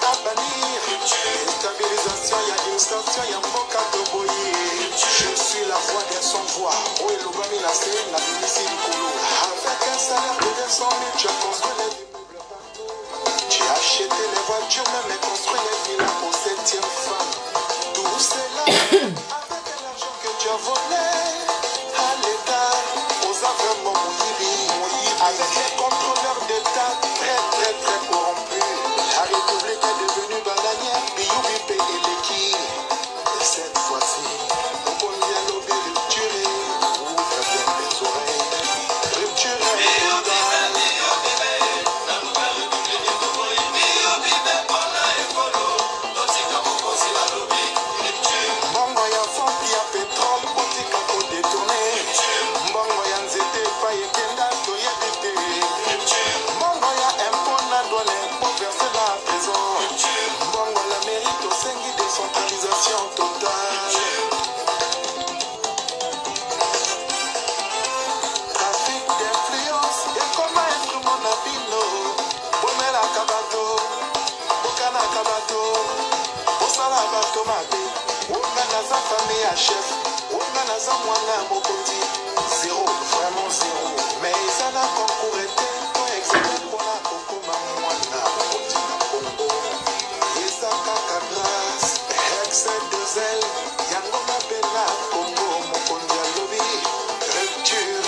à bannir. Stabilisation, il y a une station, il y a un boca de boyer. Je suis la voix des sans-voix. Où est l'Obami, la scène, la BBC du Colo. Avec un salaire de 200 000, tu as construit les immeubles partout. Tu as acheté les voitures, même construit les villas pour 7e femme. Tout cela avec l'argent que tu as volé à l'État, aux affaires Momoyibi, avec les contrôleurs d'État très corrompus. La République est devenue bananière, Biyoubi et Leki. Et cette fois-ci, on connaît l'obé rupturé, ouvre bien les oreilles. Rupturé, chef, Ouganaza Mwana Mokondi, zéro, vraiment zéro. Mais ils en ont concours été, pour examiner pour la Kokoma Mwana Mokondi na Congo. Isaka Kadras, excès de zèle, Yangoma Bena Congo, Mokondi à Lobby, rupture,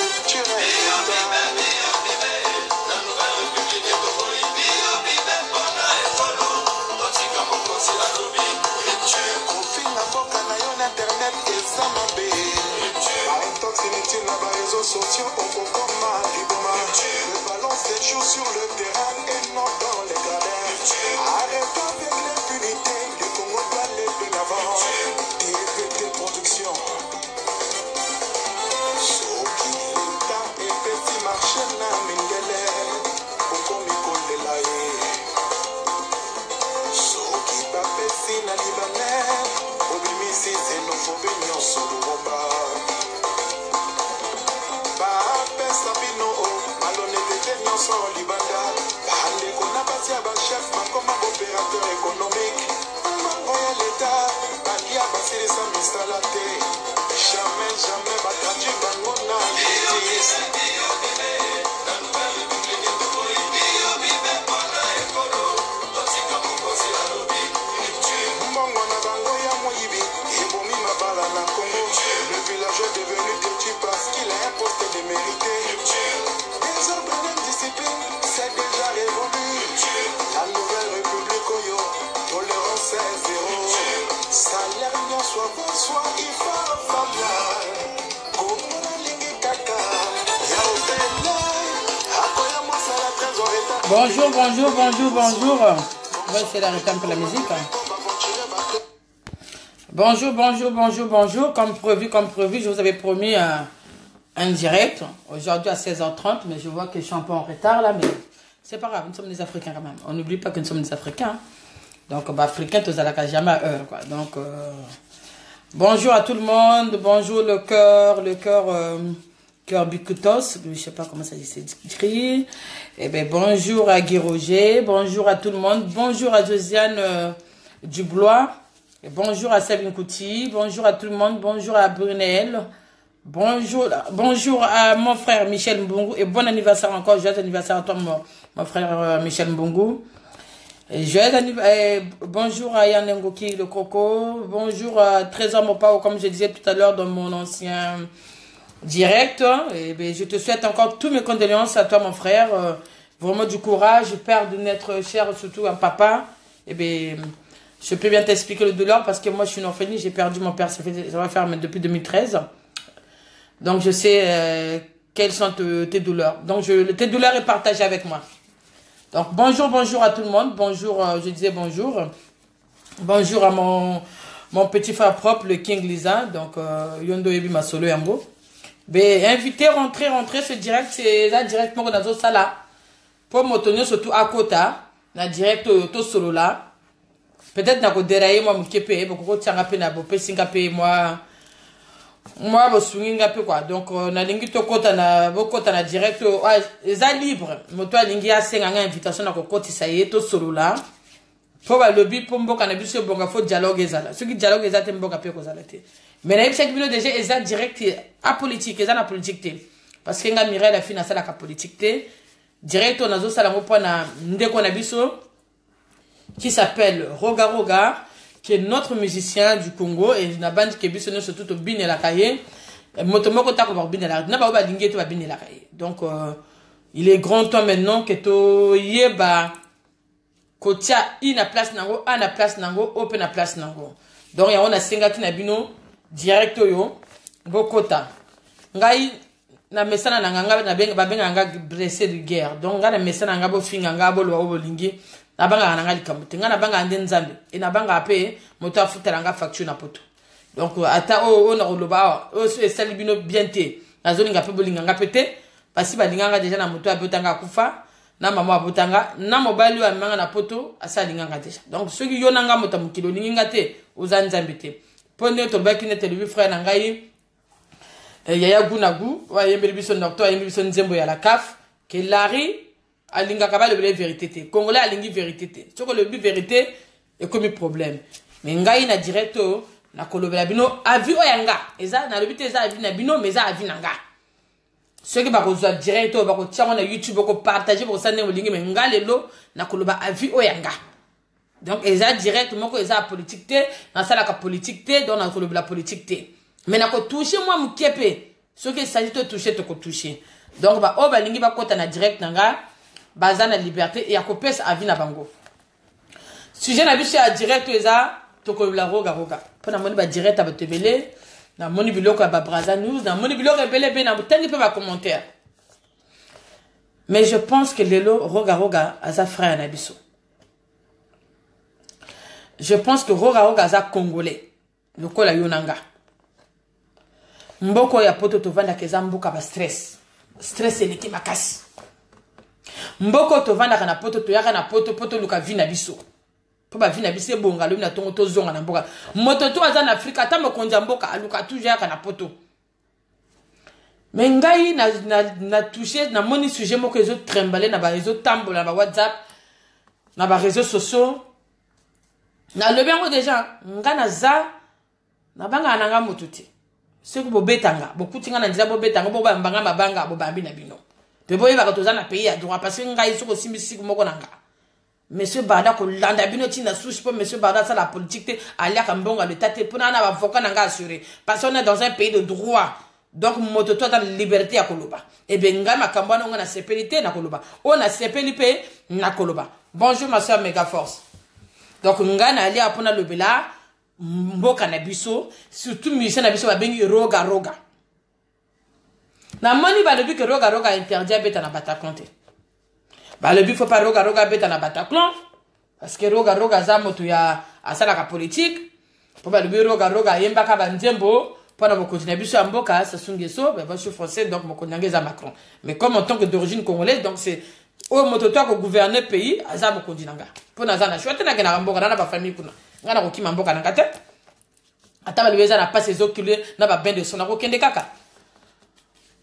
Internet et ça m'a payé. Par intoxinité, la réseaux sociaux, on comme du boma. Le ballon s'échoue sur le terrain et non dans les gradins. Arrête avec l'impunité, le Congo doit aller de l'avant. TVT Production. Soki l'État et petit marché na mingele. Oko mikole laye. Soki bapesi na Libanais. C'est xénophobie, non, sur le combat. Bape Sabino, malhonnêteté, non, sur Libanda. Bande Konabasi, chef, comme opérateur économique. Royal l'État, Badia, Basile, Samistalate. Jamais, Batadji, Bangona, justice. Le village est devenu petit parce qu'il a un poste de mérité. Désordre d'indiscipline, c'est déjà révolu. La nouvelle république, Oyo, tolérance est zéro. Salaire, non, soit bon, soit il faut faire. Bonjour. On va essayer d'arrêter un peu la musique. Bonjour. Comme prévu, je vous avais promis un direct aujourd'hui à 16h30, mais je vois que je suis un peu en retard là, mais c'est pas grave, nous sommes des Africains quand même. On n'oublie pas que nous sommes des Africains. Donc, Africains, tous à la jamais à heure, quoi. Donc, bonjour à tout le monde, bonjour le cœur Bukutos, je sais pas comment ça s'écrit. Eh bien, bonjour à Guy Roger, bonjour à tout le monde, bonjour à Josiane Dublois. Et bonjour à Sabine Kouti, bonjour à tout le monde, bonjour à Brunel, bonjour à mon frère Michel Mbungu et bon anniversaire encore, joyeux anniversaire à toi mon frère Michel Mbungu. Bonjour à Yann Ngoki le Coco, bonjour à Trésor Mopao comme je disais tout à l'heure dans mon ancien direct. Et bien, je te souhaite encore toutes mes condoléances à toi mon frère, vraiment du courage, père de notre cher, surtout un papa. Et bien, je peux bien t'expliquer le douleur parce que moi je suis une orpheline, j'ai perdu mon père, ça va faire depuis 2013. Donc je sais quelles sont tes douleurs. Donc tes douleurs est partagée avec moi. Donc bonjour à tout le monde. Bonjour, je disais bonjour. Bonjour à mon petit frère propre, le King Lisa. Donc Yondo Ebi Masolo Yango. Ben invité, rentrer ce direct, c'est là directement dans notre salle là. Pour me tenir surtout à côté, na direct tout solo là. Peut-être na ko dérailler moi mkepe beaucoup ko tianga pe na bo pe singa pe moi bo swinga pe quoi. Donc na lingi to kota na bo kota na direct eza libre. Moto alingi a senga nga invitation na ko koti ça y est to solo là. faut ba lobby pour mboka na biso bonga faut dialogue ezala ce qui dialogue ezate mboka pe ko zalate mais na yebisa bino déjà eza direct a politique eza na politique te parce que nga Mireille la fina sala ka politique te direct on azo sala ngo pona ndeko na biso qui s'appelle Roga Roga qui est notre musicien du Congo et na bande ke biso no surtout bine la kaye motomoko ta ko ba bine la na ba ba lingé to ba bine la kaye donc il est grand temps maintenant que to yeba kotia ina place nango ana place nango open na place nango donc ya on a senga kina bino direct yo bokota ngai na mesana na nganga na benga babenga nga blessé de guerre donc nga na mesana nga bo finga nga bo lo bolingi na banga na nga likamuti nga na banga ande nzambe e na banga ape moto afutela nga facture na poto donc ata o na roloba o so esali bino bien te na zoni nga pe bolinga nga pete parce ba linga nga déjà na moto abotanga kufa na mama abotanga na mobali wa manga na poto asali nga déjà donc ceux qui yonanga moto mukilo linga te ozanzambe te pone to baki ne télé frère na ngai Yaya Gunagu wa yembeli biso docteur yembeli biso nzembo ya la CAF que Larry alinga kabale le vérité te congolais alingi vérité te soko le vérité et comme problème mais ngai na directo na kolobela bino avi oyanga eza na lobité eza avi na bino mais eza avi nanga ceux qui ba ko zo directo ba ko tiamo na YouTube ko partager pour ça ne molingi mais ngalelo na koloba avi oyanga donc eza direct moko eza politique te na sala ka politique te donc na kolobela politique te mais na ko toucher moi mukepe ce qui s'agit de toucher to ko toucher donc ba o ba lingi ba kota na direct nanga baza na liberté et ya ko pesa avi na bango sujet na biso ya direct eza to ko la Roga Roga pona moni ba direct ba tebele na moni biloko ba Braza News na moni biloko ebele be na mutangi pe ba commentaire mais je pense que lelo Roga Roga aza frère na biso je pense que Roga Roga aza congolais lokola yonanga mboko ya poto to vanda keza mboka ba stress eleki makasi mboko to vanda kana poto to yaka na poto luka vina biso po ba vina biso bonga lo na tongo to zonga na mboka moto to aza na Afrika ta mokonza mboka aluka toujours yaka na poto mais ngai na toucher na moni sujet moko ezo trembler na ba réseau tambola na ba WhatsApp na ba réseaux sociaux na le bengo déjà ngana za na banga nanga motuti ce que bobetanga bokutinga na nzela bobetanga bo ba mbanga mabanga bo bambi na bino te boye ba kotoza na pays ya droit parce que ngai soko simbisi moko nanga monsieur Bada ko landa bino tina souche pour monsieur Bada ça la politique te alia kambonga le tate pona na avocat nanga assuré parce qu'on est dans un pays de droit donc moto to dans liberté ya koloba et benga makambo na na sepelité na koloba on a sepelité na koloba bonjour ma soeur Mega Force donc ngana alia pona lobela mboka na biso surtout musicien na biso ba bengi Roga Roga na moni ba lebi que Roga Roga interdit beta na Bataclan te ba lebi faut pas Roga Roga beta na Bataclan parce que Roga Roga za moto ya asala ka politique pour ba lebi Roga Roga yemba ka banzembo pendant mo continuer biso ya mboka sa sungeso ba je suis français donc mo konyangeza Macron mais comme en tant que d'origine congolaise donc c'est au moto to ko gouverner pays aza mo kondinanga pona za na choite na gena mboka na ba famille kuna ngana ko kima mboka na kate ata ba leza na passe oculé na ba ben de son na ko kende kaka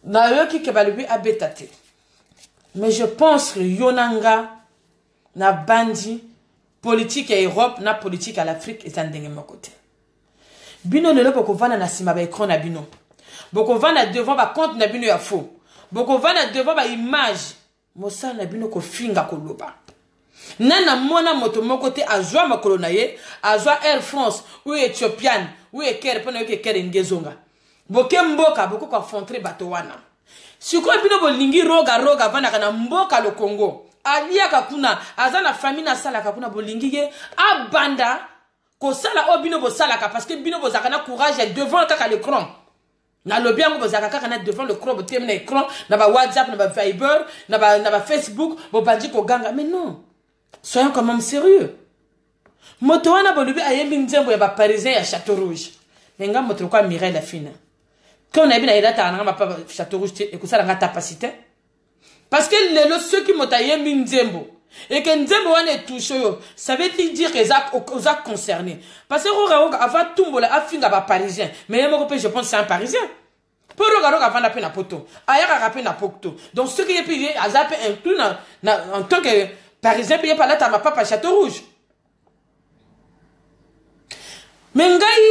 na yo ki ke ba lebi abetate mais je pense que yonanga na bandi politique à Europe na politique à l'Afrique et ndenge moko te bino lelo boko vana na sima ba écran na bino boko vana devant ba compte na bino ya faux boko vana devant ba image mosa na bino ko finga ko loba nana mona moto moko te azwa makolo na ye azwa Air France ou Ethiopian ou Eker pona yoke Eker ngezonga boke mboka boko ko affronter bato wana siko bino bolingi Roga Roga vana kana mboka le Congo alia kakuna azana famille na sala kakuna bolingi ye abanda ko sala o bino bo sala ka parce que bino bo zakana courage devant kaka l'écran na lobi yango bo zakaka kana devant le écran bo terminer écran na ba WhatsApp na ba Viber na ba Facebook bo bandi ko ganga mais non soyons quand même sérieux moto wana bo lobi ayembi nzembo ya ba parisien ya Château Rouge menga moto ko Mireille la fine quand on a bien idata na ba Château Rouge et ko sala ngata pasité parce que les ceux qui m'ont taillé nzembo et que nzembo wana touché yo ça veut dire que ça concerné parce que Roga Roga avant tumbola afinga ba parisien mais yemo ko je pense c'est un parisien pour Roga Roga avant la peine à poto ayaka ka peine à poto donc ce qui est payé a zappé inclus en tant que parisien payé par là ta papa Château Rouge me ngai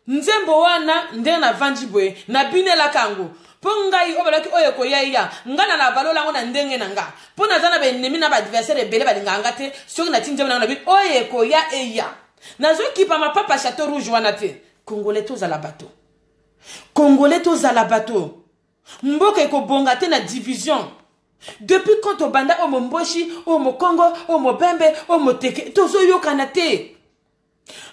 nzembo wana nde na vandi boye na binela kango po ngai obalaki oyo koyaya ngana na balola ngo na ndenge na nga po na zana benemi na ba adversaire ebele balinga ngate soki na tinjema na bi oyo koya eya nazo kipa mapapa Château Rouge wana te Congolais tous à la bateau Congolais tous à la bateau mboka ekobonga te na division depuis quand au banda o momboshi o mokongo o mobembe o moteke tozo yokana te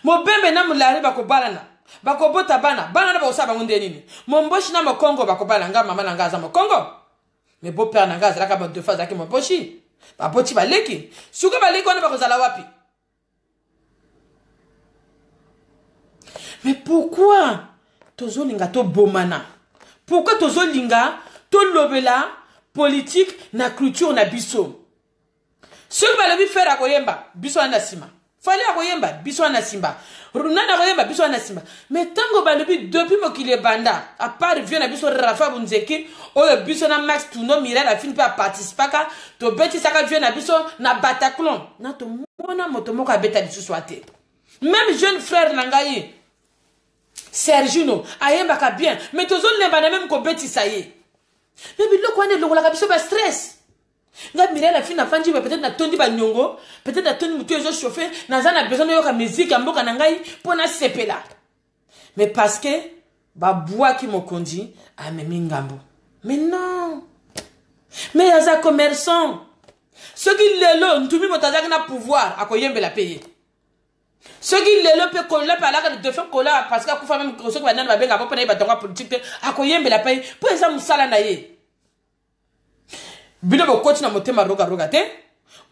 mobembe na mulari bakobalana bakobota bana na baosaba ngonde nini momboshi na mokongo bakobala nga mama na ngaza mokongo mais beau père na ngaza la ka ba deux fois zaki momboshi ba boti baleki suko baleki on bakozala wapi. Mais pourquoi tozo linga to bomana? Pourquoi tozo linga to lobela politique na culture na biso? Ce que balobi faire akoyemba biso na sima. Fallait akoyemba biso na simba. Runana akoyemba biso na simba. Mais tango balobi depuis mokile banda à part vieux na biso Rafa Bunzeki oyo biso na Max Tuno Mirel a fini pa participer ka to beti saka vieux na biso na Bataclan. Na to mona motomoko abeta biso swate. Même jeune frère nangayi Sergino, ayembaka bien, mais tous les gens même qu'on bêtise ça y est. Mais le coin de l'eau, la cabiso stress. Nga Mirel la fin na fanji peut-être na tondi ba nyongo, peut-être na tondi mutu ezo chauffé, na za na besoin de yoka musique amboka na ngai pour na sepela. Mais parce que ba bois qui mo kondi a memi ngambo. Mais non. Mais yaza commerçant. Ceux qui lelo ntumi motaza na pouvoir akoyembe la payer. Ceux qui le peut coller par là de faire coller parce que kufa même ceux qui va na benga pas na batonga politique akoyembe la paye pour ça musala na ye bino bo coach na motema roga te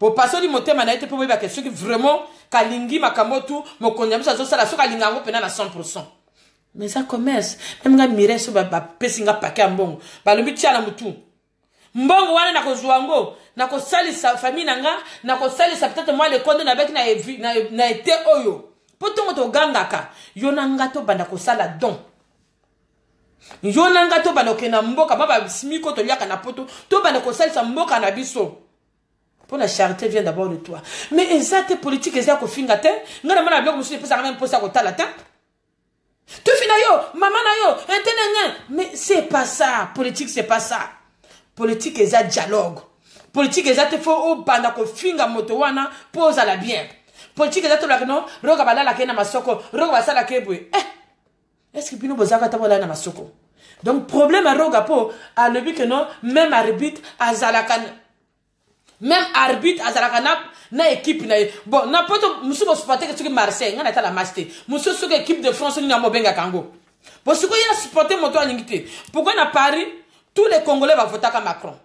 pour passer du motema na été pour ba question qui vraiment kalingi makamotu mokonyamisa zo sala soka lingango pena na 100%. Mais ça commerce même nga mire so ba pesinga paquet mbongo ba lobi tia na mutu mbongo wana na kozwango na kosalisa famille nanga na kosalisa peut-être moi le compte na bec na été oyo poto to gangaka yonanga to banda kosala don yonanga to banda okena mboka baba simiko to liaka na poto to banda kosalisa mboka na biso pour la charité vient d'abord de toi. Mais exacte politique ezia ko finga te ngana mana bloko musu pesa même posa ko tala te tu fina yo mama na yo entenenga mais c'est pas ça politique c'est pas ça. Politique est dialogue. Politique est faut au banda ko finga moto wana pose à la bien. Politique est la non roga bala la kena masoko roga basala kebwe. Est-ce que bino bozaka tabola na masoko? Donc problème à roga po à le but que non même arbitre azalakan même arbitre azalakana na équipe na bon na poto musu bo supporter que tu Marseille ngana ta la match musu so équipe de France ni na mobenga kango. Parce que il a supporter moto alingité. Pourquoi na Paris tous les Congolais vont voter comme Macron.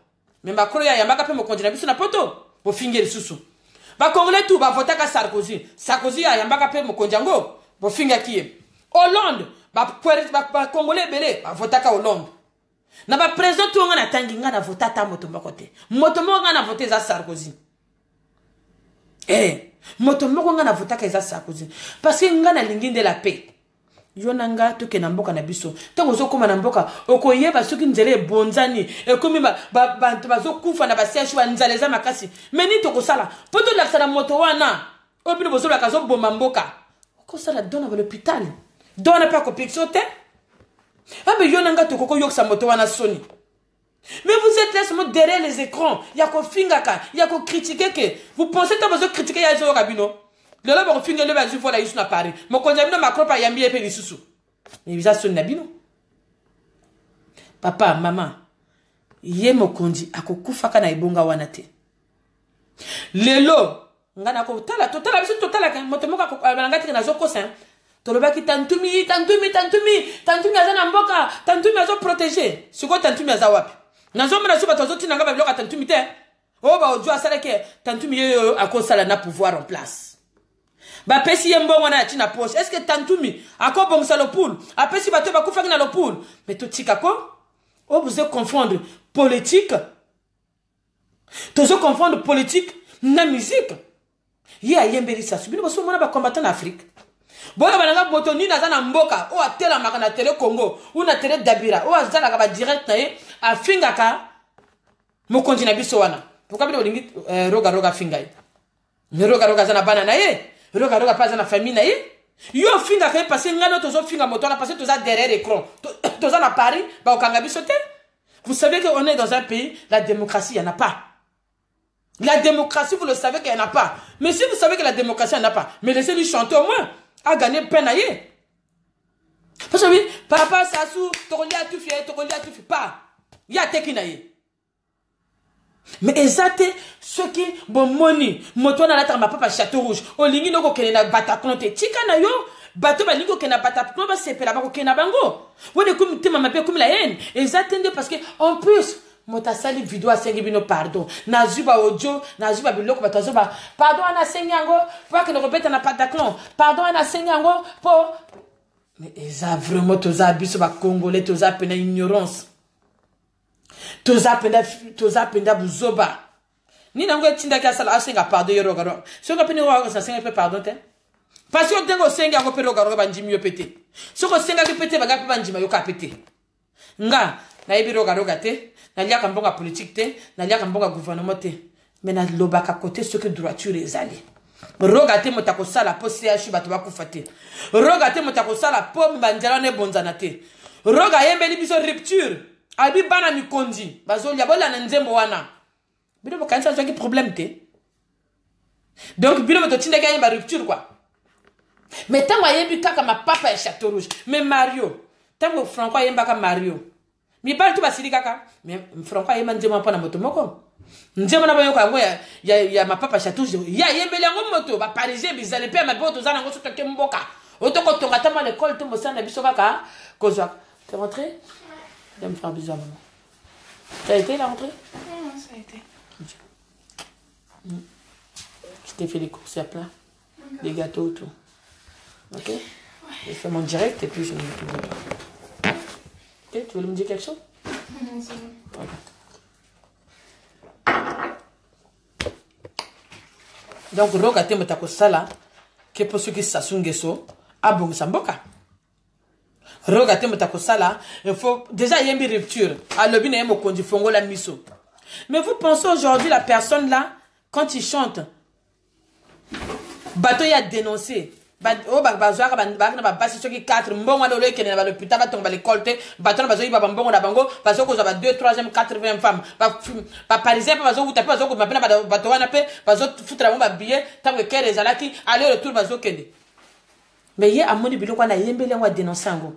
Mais Macron, il y a un peu de continuer sur la poto. Pour finir le sous. Les Congolais, tout va voter comme Sarkozy. Sarkozy, il y a un peu de continuer pour finir qui est. Hollande, les Congolais, va voter comme Hollande. Na ba président tout on a tangi nga na voter ta motomo côté. Motomo nga na voter za Sarkozy. Motomo nga na voter ka za Sarkozy. Parce que nga na lingi de la paix. Yonanga toke na mboka na biso tango zo koma na mboka okoyeba soki nzele bonzani ekomi bantu bazo kufa na basiashi wa nzaleza makasi meni to kosala poto la sala moto wana obino bozo la kazo bomba mboka okosala dona ba l'hôpital dona pa ko pixote abe yonanga to koko yoksa moto wana soni. Mais vous êtes là seulement derrière les écrans yako fingaka yako critiquer que vous pensez que vous critiquer ya zo rabino. Le là on finit le bazu voilà ici na Paris mon konjamino Macron pa yambi epe lisusu mais visa son nabino papa maman ye mokonzi akokufa kana ibonga wana te lelo ngana ko tala biso totala ka motomoka ko balangati na zoko sen to lobaki tantumi azana mboka tantumi azo protéger siko tantumi azawapi nazo mena so bato zotina ngaba biloka tantumi te o ba ojo asala ke tantumi yo akosala na pouvoir en place. Ba pesi yembongo na tina poche. Est-ce que tantumi ako bongsa le poule? Apesi bato ba kufa na le poule. Mais to tika ko? O vous confondre politique. Tozo confondre politique na musique. Ya yembeli sa subino baso mona ba combattant en Afrique. Boya bananga moto ni na zana mboka o atela makana tele Congo ou na tele Dabira o azala ka ba direct na ye afinga ka mo kontina biso wana. Pourquoi bino lingi roga finga ye. Ne roga zana bana na ye. Roga pas na famille na ye Yo finga kay parce que ngano tozo finga moto na parce que toza derrière écran. Toza na Paris, ba okanga bisote. Vous savez qu'on est dans un pays, la démocratie, il n'y en a pas. La démocratie, vous le savez qu'il n'y en a pas. Mais si vous savez que la démocratie, il n'y en a pas, mais laissez-lui chanter au moins. À gagner peine à y. Parce que oui, papa, Sassou, Tokolia, tu fais pas. Il y a Tekinaye. Mais exact, ceux qui, bon, moni, moto na la ma papa Château Rouge, o lingi no ko kene na Bataclan te, tika na yo, bato ba lingo kena Bataclan ba sepe la ba ko kena bango. Wone kum te mama pe kum la haine. Exact, parce que, en plus, mota sali vidéo a sengi bino pardon. Na zuba audio, na zuba biloko ba tozoba, pardon ana sengi yango, pour que ne répète na Bataclan, pardon ana sengi yango, pour. Mais exact, vraiment, toza biso ba Congolais, toza pena ignorance. Toza penda buzoba. Ni nango tinda ka sala asenga pardon yoro garo. So ka peni wa sa senga pe pardon te. Parce que dengo senga ko pero garo ba njimi yo pete. So ko senga ke pete ba ga pe ba njima yo ka pete. Nga na ibiro garo gate, na lia ka mbonga politique te, na lia ka mbonga gouvernement te. Mais na lobaka côté ce que droiture ezali. Rogate motako sala po CH bato ba kufate. Rogate motako sala po mbanjala ne bonzana te. Roga yembeli biso rupture. Abi bana mi kondi bazo liabola na nzembo wana bino bo kanisa zaki problème te donc bino to tinda ka ba rupture quoi mais tango yebi kaka ma papa ya Château Rouge mais Mario tango Franco yemba ka Mario mi ba tu basili kaka mais Franco yemba nzembo mpona moto moko nzembo na ba yoka ngo ya ma papa Château Rouge ya yembeli ngo moto ba parisien bizale pe ma boto zana ngo sotoke mboka otoko tonga tama l'école to mosana biso kaka kozwa t'es rentré. Je vais me faire bisous à maman. Ça a été la rentrée? Non, ça a été. Je t'ai fait les courses à plat. Les gâteaux, tout. Ok? Ouais. Je fais mon direct et puis je me dis tout. Ok? Tu voulais me dire quelque chose? Non, c'est bon. Ok. Donc, regardez mon taco sala. Que pour ceux qui s'assungeso, à bon samboka. Regardez mon taco sala. Il faut déjà y a une rupture. À l'objet n'a pas conduit fongo la miso. Mais vous pensez aujourd'hui la personne là quand il chante, bateau y a dénoncé. Oh bazoa ka na basi soki 4 mbongo na loleke na l'hôpital ba tomba l'école te bateau na bazoa ba mbongo na bango bazo ko za ba 2 3e 4e femme ba parisien ba bazo utape bazo ko mapena bateau wana pe bazo futra mo ba billet tango kere zalaki aller retour bazo kende. Mais ye amoni biloko na yembele ngwa dénoncer ngo.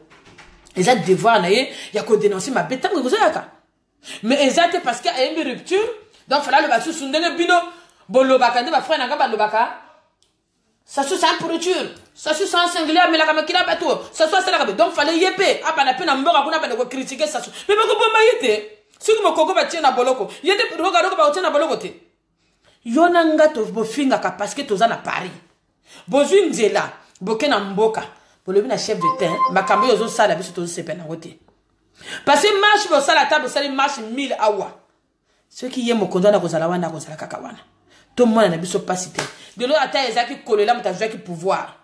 Les a devoir na ye ya ko dénoncer ma bête tango kozaka. Mais exact parce qu'il y a une rupture donc fallait le basu sundenge bino bolo bakande ba frère na ba lobaka. Ça se sent pourriture. Ça se sent singulier, mais la caméra bateau. Ça se sent la caméra. Donc, fallait yéper. Ah, ben, la peine à mort, on a pas de critiquer ça. Mais, mais, comment yété? Si vous me coco battiez na boloko. Yété, regarde, battiez na boloko te. Yonanga to bofinga ka parce que toza na Paris. Bozu nzela. Boke na mboka. Bolobi na chef de terre. Makambo yozo sala biso tozo sepe na wote. Parce que marche bo sala table sala marche 1000 awa. Ceux qui yemo konda na kozala wana kozala kakawana. Tout le monde n'a pas capacité. De l'autre côté, il y a qui colle là, mais tu as qui pouvoir.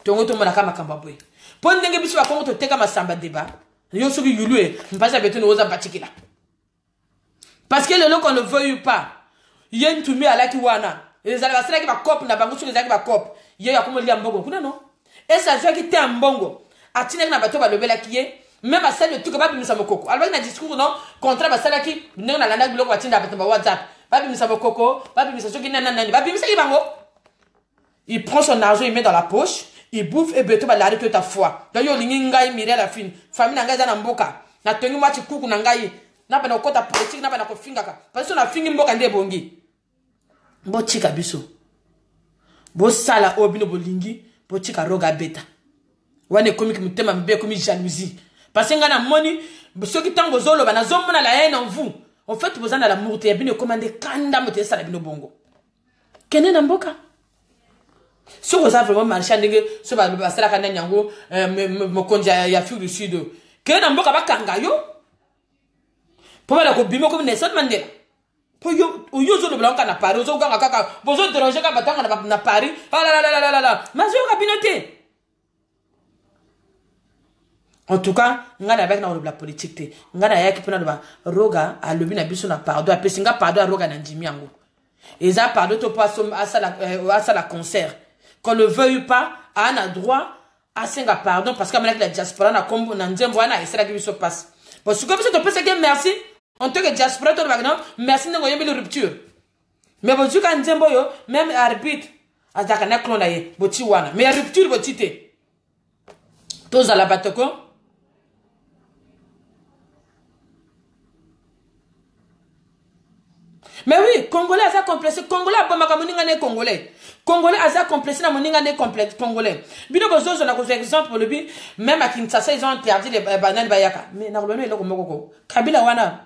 Tout le monde a kama kambabwe. Pour nous dengue biso akongo to teka masamba débat. Yo soki yulue, mpasa beto no oza batikila. Parce que le lot qu'on ne veuille pas. Yen tu mets à la kiwana. Les alabasela qui va cop na bango sur les qui va cop. Ye ya komo lia mbongo kuna no. Et ça joue qui te mbongo. Atine na bato ba lobela kiye. Même à celle de tout capable de mokoko. Alors na discours non contre basala ki ndenge na landa biloko batinda bato ba WhatsApp. Babi misa coco, babi misa soki nanana, babi misa ibango. Il prend son argent, il met dans la poche, il bouffe et beto ba l'arrêter ta foi. Donc yo lingi ngai mire à la fin. Famille ngai za na mboka. Na tengi mati kuku na ngai. Na ba na kota politique na ba na ko fingaka. Parce que na fingi mboka nde bongi. Bo chika biso. Bo sala obino bo lingi, bo chika roga beta. Wane komi mutema mbe komi jalousie. Parce que ngana moni, soki tango zolo ba na zomona la haine en vous. En fait, vous avez l'amour, vous avez commandé kanda moté ça la bino bongo. Kene na mboka. Si vous avez vraiment marché ndenge so ba ba sala kanda nyango mo konja ya Afrique du Sud. Kene na mboka ba kanga yo. Po ba ko bimo ko Nelson Mandela. Po yo zo le blanc na Paris, zo ganga kaka, bozo déranger ka batanga na Paris. Ah la. Mazo ka binoté. En tout cas, ngana avec na la politique te. Ngana yaki pona ba roga a lobi na biso na pardon, a pesinga pardon a roga na ndimi yango. Et ça pardon to pas à ça la concert. Qu'on le veuille pas, a droit à senga pardon parce que la diaspora na kombo na nzembo wana esera ki so passe parce que comme ça tu peux dire merci en tant que diaspora to bagno merci ngo yembe rupture mais bon ka nzembo yo même arbitre azaka na klona ye boti wana mais rupture boti te toza la batoko. Mais oui, Congolais a complexé. Congolais a pas de Congolais. Congolais a complexé na moninga ne complexe Congolais. Bino bozo on a fait exemple pour le but même à Kinshasa ils ont interdit les bananes bayaka. Mais na rolano ile komoko. Kabila wana.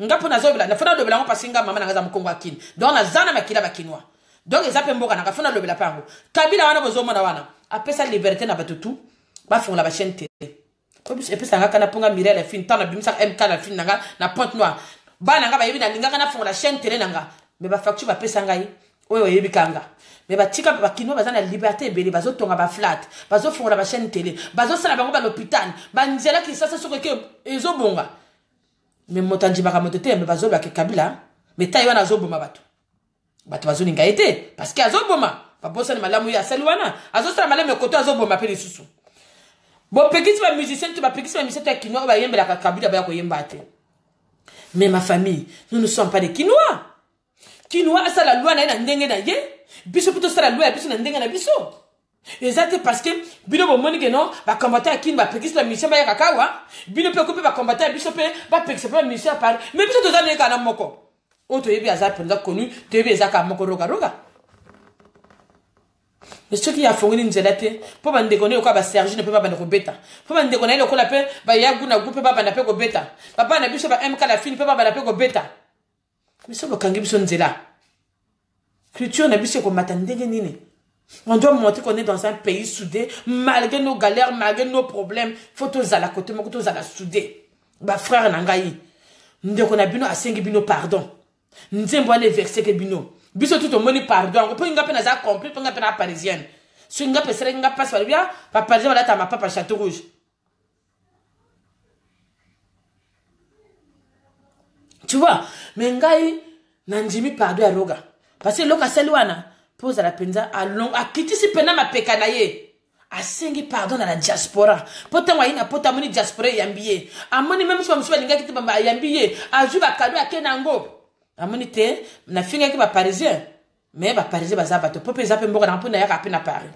Ngapo na zobela na fona dobela ko pasinga mama na ngaza mkongo akini. Donc na zana makila bakinwa. Donc ils appellent mboka na fona dobela pango. Kabila wana bozo mona wana. Apesa liberté na batutu. Ba fon la ba chaîne télé. Et puis ça ngaka na ponga Mirelle fin tant na bimsa MK na fin nanga na Pointe Noire. Bana nga bayebi na linga kana fonga la chaîne télé nanga mais ba facture ba pesa ngai oyo yebi kanga mais ba tika ba kino baza na liberté beli bazo tonga ba flat bazo fonga ba chaîne télé bazo sala bango ba l'hôpital ba nzela ki sasa soko ke ezo bonga mais motanji ba kamoto te mais bazo ba ke Kabila mais tayi wana zo boma batu bazo linga été parce que azo boma ba bossa ni malamu ya selwana azo sala malamu koto azo boma pe lisusu bo pekisi ba musicien tu ba pekisi ba musicien ta kino ba yembela ka Kabila ba ko yemba te. Mais ma famille, nous ne sommes pas des Kinois. Kinois, ça la loi na ndenge na ye. Biso plutôt ça la loi, biso na ndenge na biso. Exactement parce que bino bo moni que non, va combattre à Kin, va pekis la mission ba ya kakawa. Bino pe couper va combattre à biso pe, va pekis la mission par. Mais biso to zane kana moko. O to yebi azap penza connu, to yebi azaka moko roga roga. Mais ce qui a fourni une zelate, pour bande déconner au cas ba Serge ne peut pas bande bêta. Pour bande déconner au cas la paix, ba yaguna groupe pas bande go bêta. Papa na biso ba MK la fille peut pas bande go bêta. Mais ça ba kangi biso nzela. Culture na biso ko matandenge nini. On doit montrer qu'on est dans un pays soudé malgré nos galères, malgré nos problèmes. Faut tous à la côté, faut tous à la soudé. Ba frère nangai. Ndeko na bino asengi bino pardon. Nzembo ane verser ke bino. Biso tout au monde pardon. On peut pas na za complet, on peut pas parisienne. Si on peut serait nga passe par bien, pa parisien là ta ma papa Château Rouge. Tu vois, mais ngai nanjimi pardon à roga. Parce que loka selwana pose à la penza à long à kiti si pena ma pekanaye. A sengi pardon à la diaspora. Pota wa ina pota moni diaspora yambiye. Amoni même si on linga kiti ba yambiye, a ju ba cadeau à kenango. Amoni te na finga ki ba parisien. Mais ba parisien ba za bato pope za pe mboka na pona ya ka pe na Paris.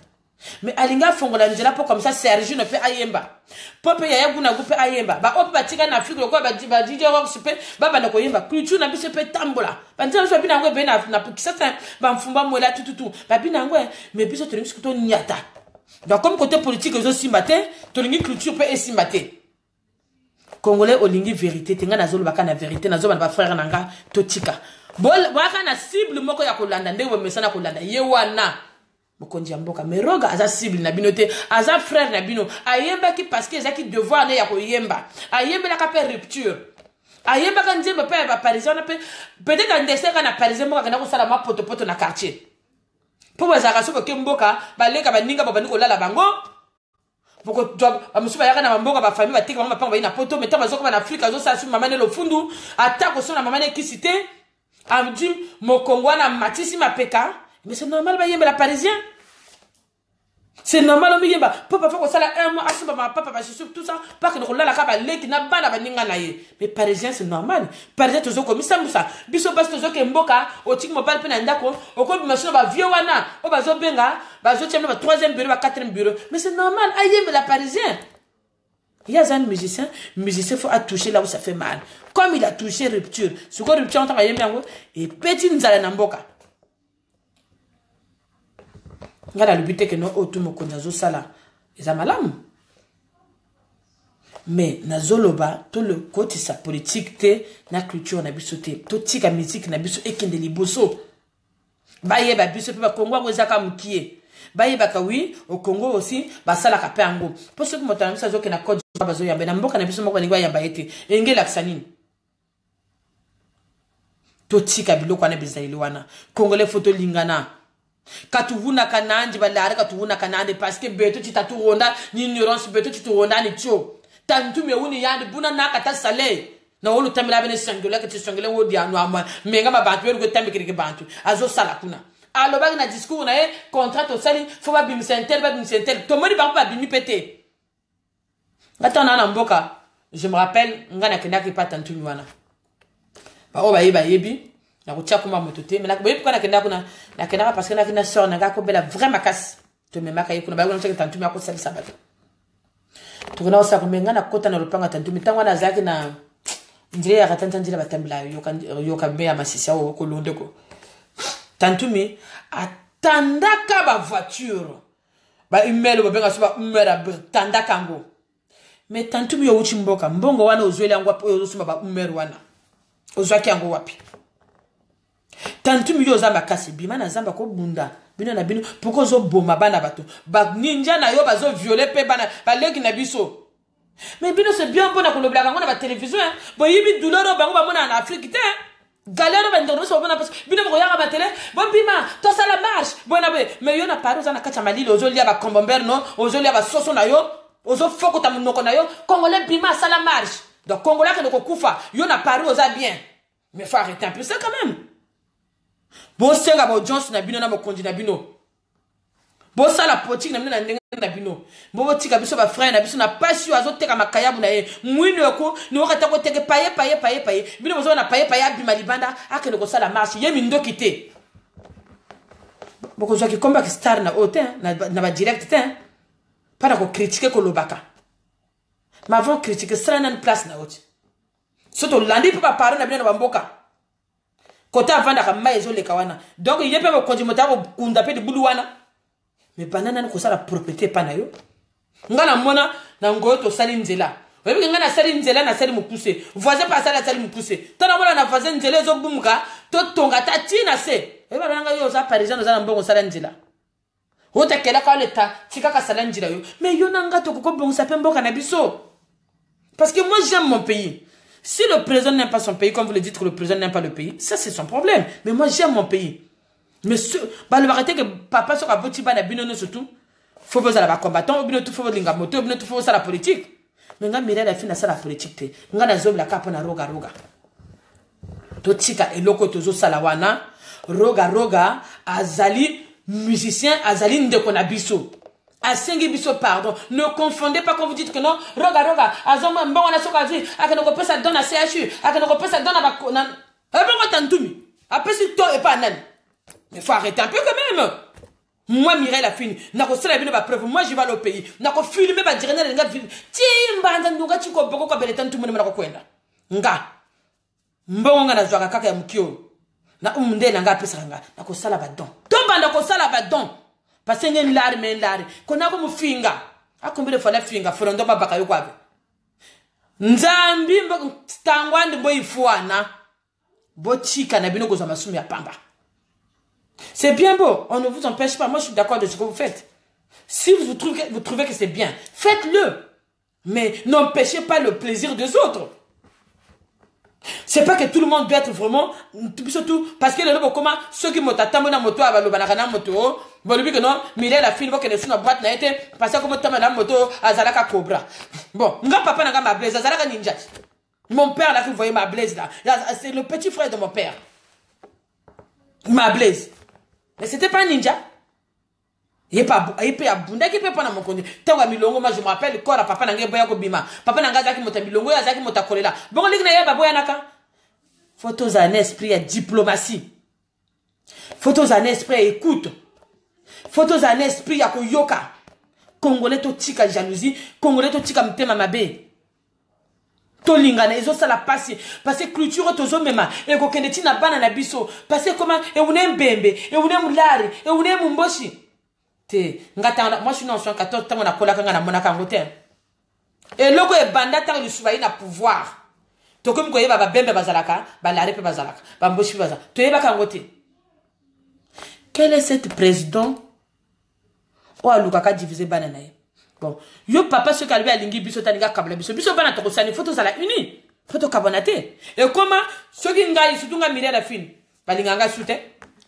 Mais alinga fongola njela po comme ça Serge ne peut ayemba. Pope ya yaguna gupe ayemba. Ba ope ba tika na Afrique ko ba DJ rock super ba ba na ko yemba. Culture na biso pe tambola. Ba nzela so bina ngwe be na kisasa ba mfumba mwela tututu. Ba bina ngwe mais biso to lingi to nyata. Donc comme côté politique zo simbate, to lingi culture pe esimbate. Congolais olingi vérité tenga na zolo baka na vérité na zo ba frère nanga to tika. Bol waka na cible moko ya kolanda ndewe mesana kolanda ye wana. Mokonji mboka meroga aza cible na binote aza frère na bino ayemba ki parce que ezaki devoir ne ya ko yemba ayemba la ka pe rupture ayemba ka nzemba pe ba parisien na pe peut-être ndeseka na parisien mboka kana ko sala ma poto poto na quartier po bazaka so ke mboka baleka baninga babani ko lala bango boko job amusuba yaka na mboka ba famille batika bango ba ina poto meta bazoko na Afrique zo sa su mama ne lo fundu atako so na mama ne kisite amdi mokongwa na matisi mapeka. Mais c'est normal, bah, yemba la parisien. C'est normal, on yemba. Papa, faut que ça la un mois, assume ma papa, je suis tout ça. Pas que nous la caba, qui n'a pas la baninga naïe. Mais parisien, c'est normal. Parisien, toujours comme ça, moussa. Biso bas toujours que mboka, au tic mobile penandako, au coup, machine, va vioana, au bazo benga, bazo tiens, le troisième bureau, quatrième bureau. Mais c'est normal, yemba la parisien. Il y a un musicien, faut toucher là où ça fait mal. Comme il a touché rupture, ce qu'on rupture, on t'a yemba, et petit nzala namboka. Ngala le but que no otu moko nazo sala eza malamu mais nazoloba to le côté sa politique te na culture na biso te to tika musique na biso ekende liboso baye ba biso pe ba Congo ezaka mukie baye ba ka oui au Congo aussi ba sala ka pe ango pour ce que motana biso zoke na code bazo yamba na mboka na biso moko ngwa yamba ete engela ksanini to tika biloko na bizaili wana Congolais photo lingana katuvuna kanandi balare katuvuna kanandi parce que beto titatu ronda ni ignorance beto titatu ronda ni tio tantu me woni yandi buna na kata sale na wolu tamela bene sangela que tu sangela wodi anu ama menga mabantu beru ko tambe kirike bantu azo sala kuna alobaki na discours na ye contrat tosali faut babimisa intel tomoni bango babimi pete ata na mboka je me rappelle nga nakendaki pa tantuni wana bao bayebi na kotia kuma moto te mais boyebi kwa nakendaka parce que nakina sœur nanga kobela vraiment makasi tomemaka ye kuna bayebi na tantuni akosalisa bato tukuna osaka menga na kota na lopanga tantuni tango na zaki na ndire ya katanta ndire batambila yoka be ya masisia o kolonde ko tantumi atandaka ba voiture ba email bobenga so ba umera tandaka ngo mais tantumi yo uchi mboka mbongo wana ozwele yango oyo suma ba umera wana ozwaki yango wapi tantumi yo zamba kasi bima na zamba ko bunda bino na bino poko zo boma bana bato ba ninja na yo bazo violer pe bana ba leki na biso. Mais bino c'est bien bon à kolobla kango na ba télévision hein bo yibi douleur bango ba mona en Afrique te galère ba ndono so bona parce que bino ko yaka ba télé bon bima to ça la marche bona be mais yo na paro za na kacha malili ozo lia ba kombomber no ozo lia ba soso na yo ozo foko ta munoko na yo congolais bima ça la marche donc congolais que no kufa yo na paro oza bien mais faut arrêter un peu ça quand même bon senga ba audience na bino na mo kondi na bino bo sala politique na bino na ndenge na bino bo tika biso ba frère na biso na passion azoteka makayabu na ye mwino ko ni wakata ko teke paye bino bozo na paye abima libanda akene ko sala marche ye mindo kité boko zoki komba star na hôtel na ba direct te para ko critiquer ko lobaka ma vont critiquer sala na place na hôtel soto landi pa parler na bino na bamboka kota vanda ka maezo le kawana donc yepe ko konjimota ko kunda pe de buluwana. Mais banana ko sala propriété pana yo ngana mona na ngoyo to sali nzela webi ngana sali nzela na sali mupuse voisin pas sali mupuse tana mona na voisin nzela zo bumuka to tonga ta tina se e bana nga yo za parisien za mbongo sala nzela hota kela ka leta tika ka sala nzela yo mais yo nanga to ko bongo pe mboka na biso parce que moi j'aime mon pays. Si le président n'aime pas son pays comme vous le dites que le président n'aime pas le pays, ça c'est son problème, mais moi j'aime mon pays. Mais le arrêter que papa soit aboti ba na binono surtout faut vous la combattant ou bien tout faut linga moto ou bien tout faut ça la politique mais nga mira la fina ça la politique te nga na zobla ka pona roga to tika eloko tozo salawana roga azali musicien azali ndeko na biso asengi biso pardon ne confondez pas quand vous dites que non roga azoma mbongo na soka zi akana ko pesa donne à CHU akana ko pesa donne ba na ebongo tantumi apesi to et pas nan. Mais faut arrêter un peu quand même. Moi, Mireille a fini. Nako sala bino ba preuve. Moi, je vais aller au pays. Nako filmer ba dire na nga film. Timba ndanga chiko boko ko beletan tout monde nako kwenda. Nga. Mbongo nga na zwaka kaka ya mukio. Na umnde na nga pesa nga. Nako sala ba don. Tomba nako sala ba don. Parce que nyen lari men lari. Kona ko mufinga. Akombele fala finga forondo ba baka yo kwabe. Nzambi mboko tangwandi boy fuana. Bochika na bino ko za masumi ya pamba. C'est bien beau, on ne vous empêche pas. Moi, je suis d'accord de ce que vous faites. Si vous trouvez que c'est bien, faites-le. Mais n'empêchez pas le plaisir des autres. C'est pas que tout le monde doit être vraiment, surtout, parce que le comment, ceux qui m'ont attendu dans moto, à l'obanakana moto, bon, lui que non, mais il a la fille, qu'il est sur la boîte, n'a été, parce que comme t'as la moto, à Zalaka Cobra. Bon, nga papa n'a ma blaze, à Zalaka Ninja. Mon père, là, vous voyez ma blaze, là. C'est le petit frère de mon père. Ma blaze. Mais c'était pas un ninja. Il pas abunda qui peut pas mon connu. Tango milongo moi je me rappelle corps à papa nangé boya ko bima. Papa nanga zaki mota milongo ya zaki mota kolela. Bon lig na yeba boya naka. Photos en esprit à diplomatie. Photos en esprit à écoute. Photos en esprit à koyoka. Congolais to tika jalousie, congolais to tika mtema mabe. To lingana ezo sala passer parce que culture tozo mema e ko kende tina bana na biso parce que comment e une mbembe e une mulari e une mumboshi te ngata moi je suis en 14 tango na kola kanga na mona kango te e loko e banda tango suba ina pouvoir to comme ko yeba ba bembe bazalaka ba lari pe bazalaka ba mboshi bazalaka to yeba kango te. Quel est cet président o aluka ka diviser bana na ye. Bon, yo papa ce calvé a lingi biso taninga kabla biso bana to sani photo za la uni photo kabonate et comment ce qui ngai surtout nga mire la fin balinganga sute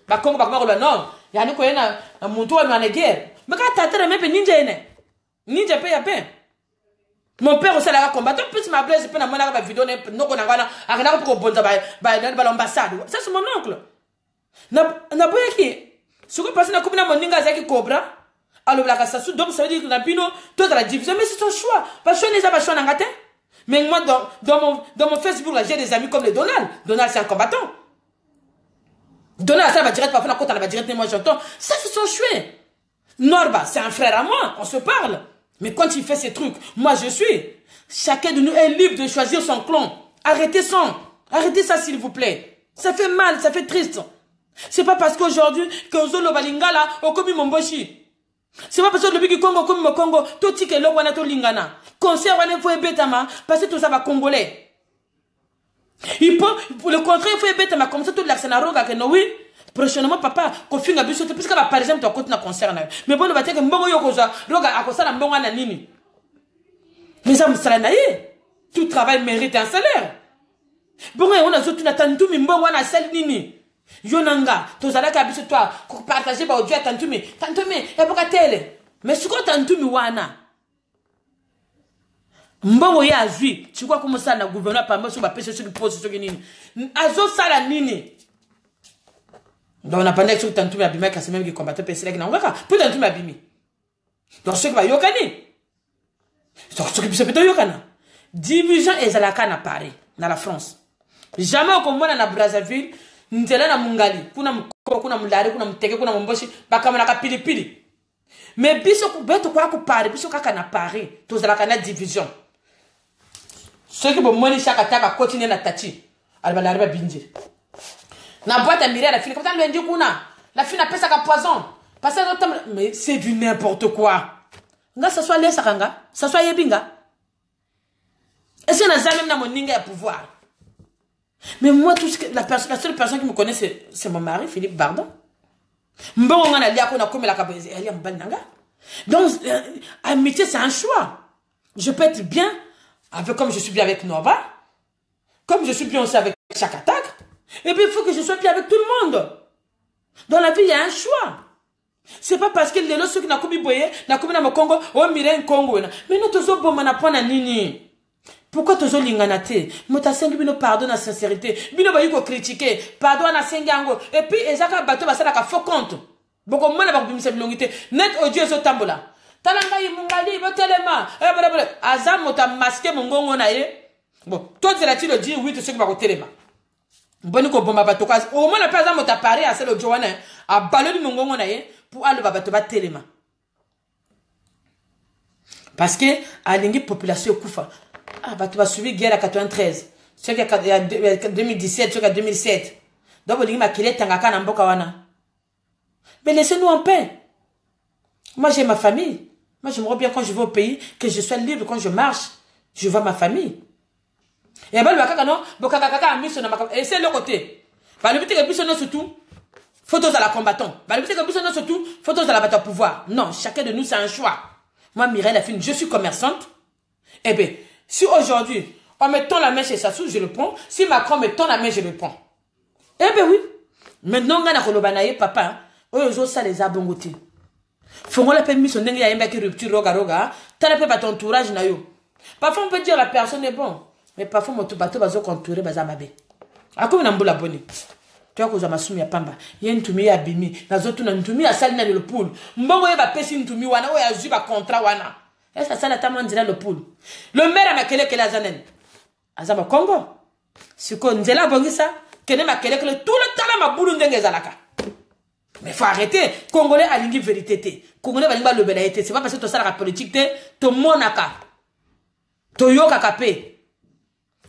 ba kongo ba ko non yani ko yena muntu wa na guerre mais ka tatera mepe ninja ninja pe ya pe mon père aussi la combattre plus ma blaise pe na mona ba vidéo no ko na ngana akana ko bonza ba l'ambassade ça c'est mon oncle na boyaki Ce que passe dans la moninga zaki cobra. Alors la cassation, donc ça veut dire que la pino, toute la division, mais c'est son choix. Parce que les abachons n'en gâtent. Mais moi, dans mon Facebook, j'ai des amis comme le Donald. Donald, c'est un combattant. Donald, ça va direct, parfois, quand on va direct, moi j'entends. Ça, c'est son choix. Norba, c'est un frère à moi. On se parle. Mais quand il fait ces trucs, moi je suis. Chacun de nous est libre de choisir son clan. Arrêtez ça. Arrêtez ça, s'il vous plaît. Ça fait mal, ça fait triste. C'est pas parce qu'aujourd'hui, que Ozolo Balinga là, au commis Momboshi. C'est pas parce que le Bigi Congo, comme le Congo, tout tique et l'eau, to lingana. Concert, on faut ebetama, parce que tout ça va congolais. Il peut, pour le contraire, il faut ebetama, comme ça, tout l'accent à roga, que non, oui. Prochainement, papa, qu'on finit à bisou, puisque par exemple, tu as continué à concert. Mais bon, le bâtiment, que mbongo yokoza, roga, à cause de mbongo nanini. Mais ça, moussala naïe. Tout travail mérite un salaire. Bon, on a tout attendu, mais mbongo na sel nini. Yonanga, tozala kabiso toi, partager ba audio tantumi, ya boka tele. Mais ce que tantumi wana. Mbongo ya azui, tu crois comment ça na gouverneur par moi sur ma pêche sur qui pose sur nini. Azo sala nini. Donc on a pas que tantumi abima ka c'est même qui combattre pèse là na ngaka, peut tantumi abimi. Donc ce qui va yokani. Donc ce qui peut se yokana. Division ezalaka na Paris, na la France. Jamais au Congo na Brazzaville. Nzela na mungali, kuna mkoko, kuna mulare, kuna mteke, kuna mboshi, bakamana ka pili. Mais biso beto kwa ku Paris, biso kaka na Paris, tozala kana division. Ceux qui vont moni chaque attaque à continuer na tati, alba l'arba binje. Na boîte à mirer la fille, comme ça le ndi kuna, la fille n'a pas ça poison. Parce que mais c'est du n'importe quoi. Nga ça soit les sakanga, ça soit yebinga. Est-ce que na jamais na moninga ya pouvoir? Mais moi, tout ce que, la seule personne qui me connaît, c'est mon mari, Philippe Bardon. Donc, amitié, c'est un choix. Je peux être bien, avec, comme je suis bien avec Nova, comme je suis bien aussi avec chaque attaque. Et puis, il faut que je sois bien avec tout le monde. Dans la vie, il y a un choix. C'est pas parce que les autres, ceux qui n'ont pas boyé, n'ont pas dans Congo, oh, mirer un Congo. Mais nous, tous, bon, on apprend à nini. Pourquoi toujours l'inganate? Mota sengi bino pardon na sincérité. Bino ba yuko critiquer. Pardon na sengango. Et puis ezaka bato basala ka faux compte. Boko mona ba kubimisa bilongité. Net audio zo tambola. Talanga yimungali botelema. Azam mota masqué mongongo na ye. Bon, toi tu l'as-tu le dire oui tout ce qui va au telema. Boni ko bomba bato ka. Au moins la pas mota paré à celle Joanna a baloni mongongo na ye pour aller bato ba telema. Parce que a lingi population kufa. Ah, bah, tu vas suivre guerre à 93. C'est qu'il y a 2017, c'est qu'il y a 2007. Donc, vous dites, mais laissez-nous en paix. Moi, j'ai ma famille. Moi, j'aimerais bien quand je vais au pays, que je sois libre quand je marche. Je vois ma famille. Et bien, et c'est le côté. Surtout, photos à la combattant. Surtout, photos à la bataille au pouvoir. Non, chacun de nous, c'est un choix. Moi, Mireille, la fille, je suis commerçante. Eh bien, si aujourd'hui, on me tend la main chez Sassou, je le prends. Si Macron me tend la main, je le prends. Eh bien oui. Maintenant, on a kolobanaye, papa. Oyo ça les a bongoté. Faut qu'on l'appelle mission n'engue ya yemba qui rupture roga. T'as pas ton entourage na yo. Parfois on peut dire la personne est bon, mais parfois mon bateau va se contourer bazamabe. Ako na mbula boni. Tu as cause masumi ya pamba. Yen tumi ya bimi. Na zotu na ntumi ya sali na le pool. Mbongo yeba pesi ntumi wana oya zuba contrat wana. Et ça, la table, on dirait le poule. Le maire a maquillé que la zanen. Azama Congo. Si on dit là, bon, ça, que ne maquillé que tout le temps, ma boule n'engage zalaka. Mais faut arrêter. Congolais a l'ingé vérité. Congolais va l'ingé le belaïté. C'est pas parce que tu as la politique, tu monaka. Tu yoka kapé.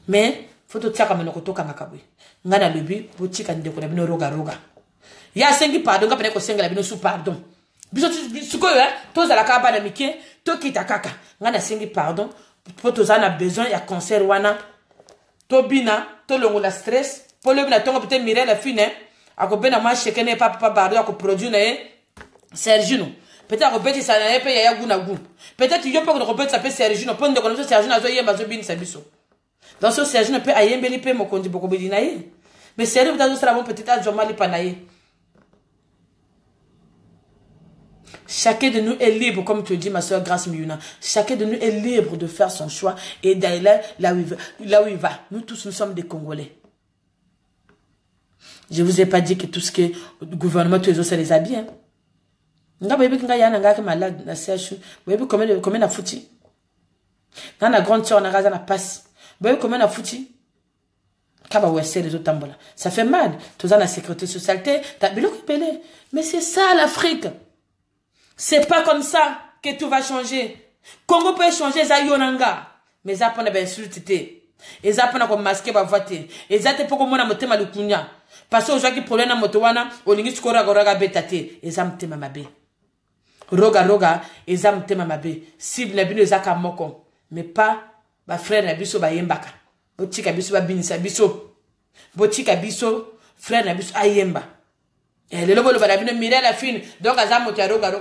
Mais, faut te tirer comme un okoto kangakabui. Ngana lebi, pour tika ndeko na bino roga. Ya sengi pardon, kapene ko senga la bino sous pardon. Biso suko yo, tous à la cabane amitié, to kita kaka. Ngana sengi pardon, pour tous on a besoin ya concert wana. To bina, to longo la stress, pour le bina tongo peut-être mirer la fine, ako bena ma chekene papa bardo ako produit na Sergino. Peut-être ako beti sa na pe ya guna gu. Peut-être yo pas ko beti sa pe Sergino, pon de kono Sergino azo yemba zo bin sa biso. Dans ce Sergino pe ayembeli pe mo kondi boko bedi na ye. Mais Sergino peut-être sera bon peut-être a jomali panaye. Chacun de nous est libre, comme tu dis, ma soeur Grace Miyuna. Chacun de nous est libre de faire son choix et d'aller là où il va. Nous tous, nous sommes des Congolais. Je vous ai pas dit que tout ce que le gouvernement, tous les autres, ça les habille. Hein. Nga bébé qui est malade, na CHU. Bébé combien na fouti. Dans la grande sœur, on a rasé la passe. Bébé combien na fouti. Kaba ouesse les autres tambola. Ça fait mal. Tout ça la sécurité sociale. T'as bilo pelé. Mais c'est ça l'Afrique. C'est pas comme ça que tout va changer. Congo peut changer ça yonanga. Mais ça pona ben insulté. Et ça pona comme masquer ba voter. Et ça te poko mona motema lukunya. Parce que aujourd'hui problème na motowana, olingi skora goraga betate. Et ça mtema mabe. Roga, et ça mtema mabe. Cible na bino zaka moko. Mais pas ba frère na biso ba yembaka. Botika biso ba binisa biso. Botika biso frère na biso ayemba. Et le lobo le ba bino mire la fine. Donc aza motia roga.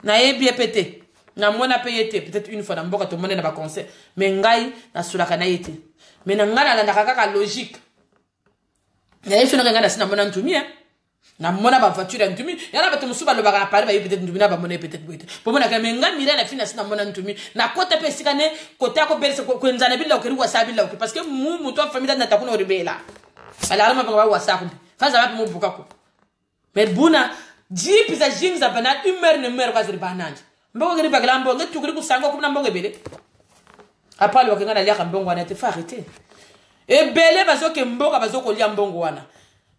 Na yebi pété. Na mona payete peut-être une fois na mboka to mona na ba conseil. Mais ngai na sulaka na yete. Mais na ngana na kaka logique. Na yefi na ngana sina mona ntumi hein. Na mona ba voiture ntumi. Yana ba to musuba lo ba parler ba peut-être ntumi na ba mona peut-être boite. Pour mona ka menga mire la fine na sina mona ntumi. Na kota pe sikane kota ko belse ko nzana bila ko riwa sabila ko parce que mu to famille na takuna ribela. Ala alama ba wasa ko. Faza ba mu buka ko. Mais buna Jeep za jing za banat humeur ne mer kwazir bananj. Mbongo ngiri bagla mbongo tukuri kusango kumna mbongo bele. Apali wakenga na liaka mbongo wana te fa arrêter. E bele bazoke mbongo bazoko lia mbongo wana.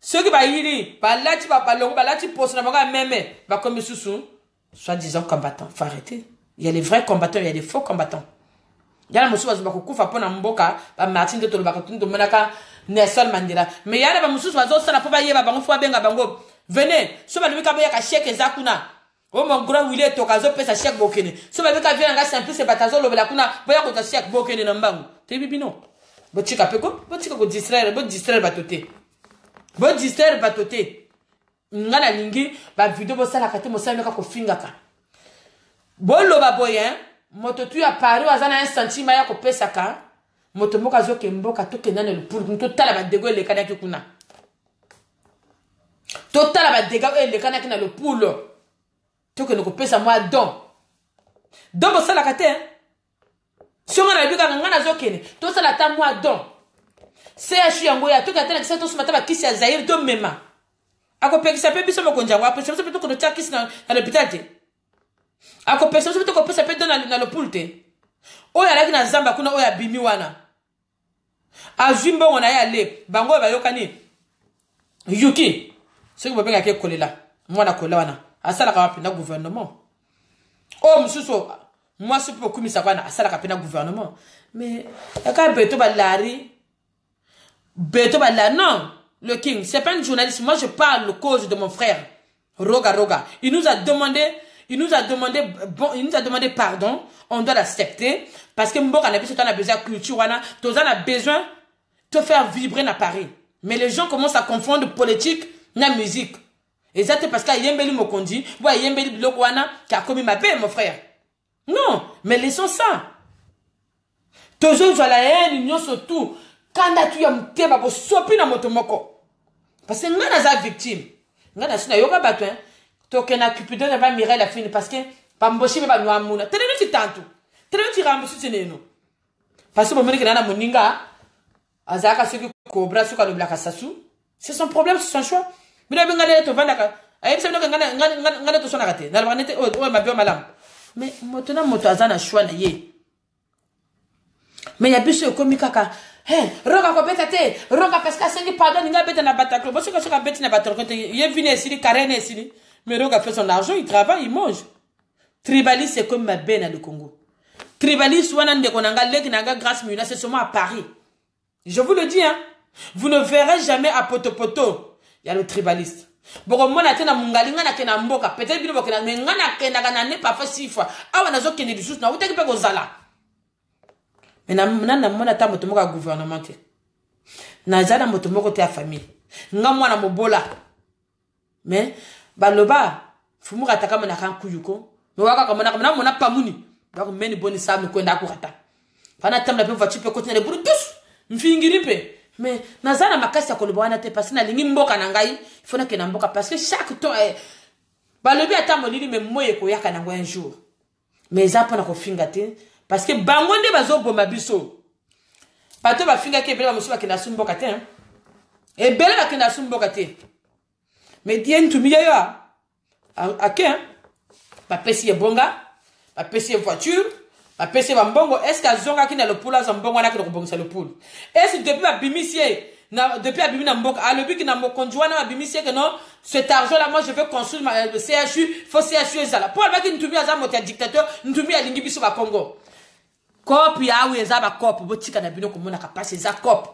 Ceux qui ba yiri balati ba balongo balati poste na mbongo meme ba comme susu soi-disant combattants. Faut arrêter. Il y a les vrais combattants, il y a les faux combattants. Yala musu bazo bakufa pona mboka ba Martin de Tolobaka tundu manaka Nelson Mandela. Mais yala ba musu bazo sala po ba yeba bango fo benga bango. Venez, so ba lubika ba ka chèque ezakuna. O mon grand Willie tokazo pesa chèque bokene. So ba bika vient nga simple se batazo lobela kuna boya ko ta chèque bokene na mbangu. Te bibino. Botika peko, botika ko distraire batote. Bo distraire batote. Ngana lingi ba video bo sala kate mo sala ko fingaka. Bo loba boyen, moto tu ya pari azana 1 centime ya ko pesa ka. Moto moka zo ke mboka to kenane le pour to tala ba dego le kana kuna. Total ba dégâts et le canaki na le poule. Tu que nous pesa moi don. Don bo sala kate. Si on a bika ngana zokene, to sala ta moi don. CHU yango ya to ka tena kisa to sumata ba kisi ya Zaire to mema. Ako pekisa pe biso mo konja wa pe so pe to ko tia kisi na l'hôpital te. Ako pekisa so pe to ko pesa pe don na le poule te. Oya laki na zamba kuna oya bimi wana. Azimbo on a ya le bango ba yokani. Yuki. Ce que vous avez collé là, moi na collé wana, asala ka pena gouvernement. Oh mususo, moi c'est pour commissaire wana, asala ka pena gouvernement. Mais ka beto balari, non, le king, c'est pas un journaliste. Moi je parle le cause de mon frère Roga. Il nous a demandé pardon, on doit l'accepter parce que mboka na biso on a besoin de culture wana, on a besoin de faire vibrer na Paris. Mais les gens commencent à confondre politique na musique. Et ça c'est parce qu'il y a un mokondi, il y a un biloko wana qui a commis ma paix, mon frère. Non, mais laissons ça. Toujours je la haine, union surtout. Quand tu as mté babo sopi na motomoko. Parce que ngana za victime. Ngana sina yoga batwen. Tokena Cupidon na ba mirer la fine parce que pa mboshi ba no amuna. Tene no tantu. Tene no rambusu teneno. Parce que bomene kana moninga azaka suki cobra suka lo blaka sasu. C'est son problème, c'est son choix. Mais to vandaka. Ayi se no ngana to sona kate. Na banete o ma bio malam. Mais motona moto azana choix na ye. Mais ya biso komi kaka. Hey, roga ko betate. Roga parce que sengi pardon ninga beta na bataklo. Boso ka soka beti na bataklo. Ye vine sili karene sili. Mais roga fait son argent, il travaille, il mange. Tribaliste c'est comme ma benne le Congo. Tribaliste wana ndeko nanga leki nanga grâce muna c'est seulement à Paris. Je vous le dis hein. Vous ne verrez jamais à Poto. Il y a le tribaliste. Bon, moi, na mungali ngana kena mboka. Peut-être bien que mais ngana kena ngana pas fait 6 fois. Ah, on a zo kena du sous na utaki pe kozala. Mais na mona ta moto moka gouvernement. Na zana moto moko te a famille. Nga mwana mobola. Mais baloba fumu kataka mona kan kuyuko. Mais waka kama mona pamuni. Bako meni boni sabu kwenda kurata. Pana tamla pe voiture pe continuer de tous. Mfingiri pe. Mais nazana makasi ya kolobwana te parce que na lingi mboka na ngai il faut na ke na mboka parce que chaque temps balobi ata molili me moye ko yaka na un jour mais za pona ko finga te parce que bangonde bazo boma biso pato ba finga ke bela musuba ke na sumboka te Et belle la kenda sumboka te. Mais dien tu miya yo a quin? Ba pesi bonga, ba pesi voiture, ba pesi mbongo. Est-ce que zonga qui n'a le poule à zambongo na ki le bongo le poule? Est-ce que depuis ma bimisie, depuis ma bimi na mboka, a le but qui n'a mon conjoint na bimisie que non, cet argent là moi je veux construire le CHU, faut CHU ezala. Pour ba ki ntumi aza motia dictateur, ntumi a lingi biso ba Congo. Cop ya oui eza ba cop, bo tika na bino ko mona ka passe eza cop.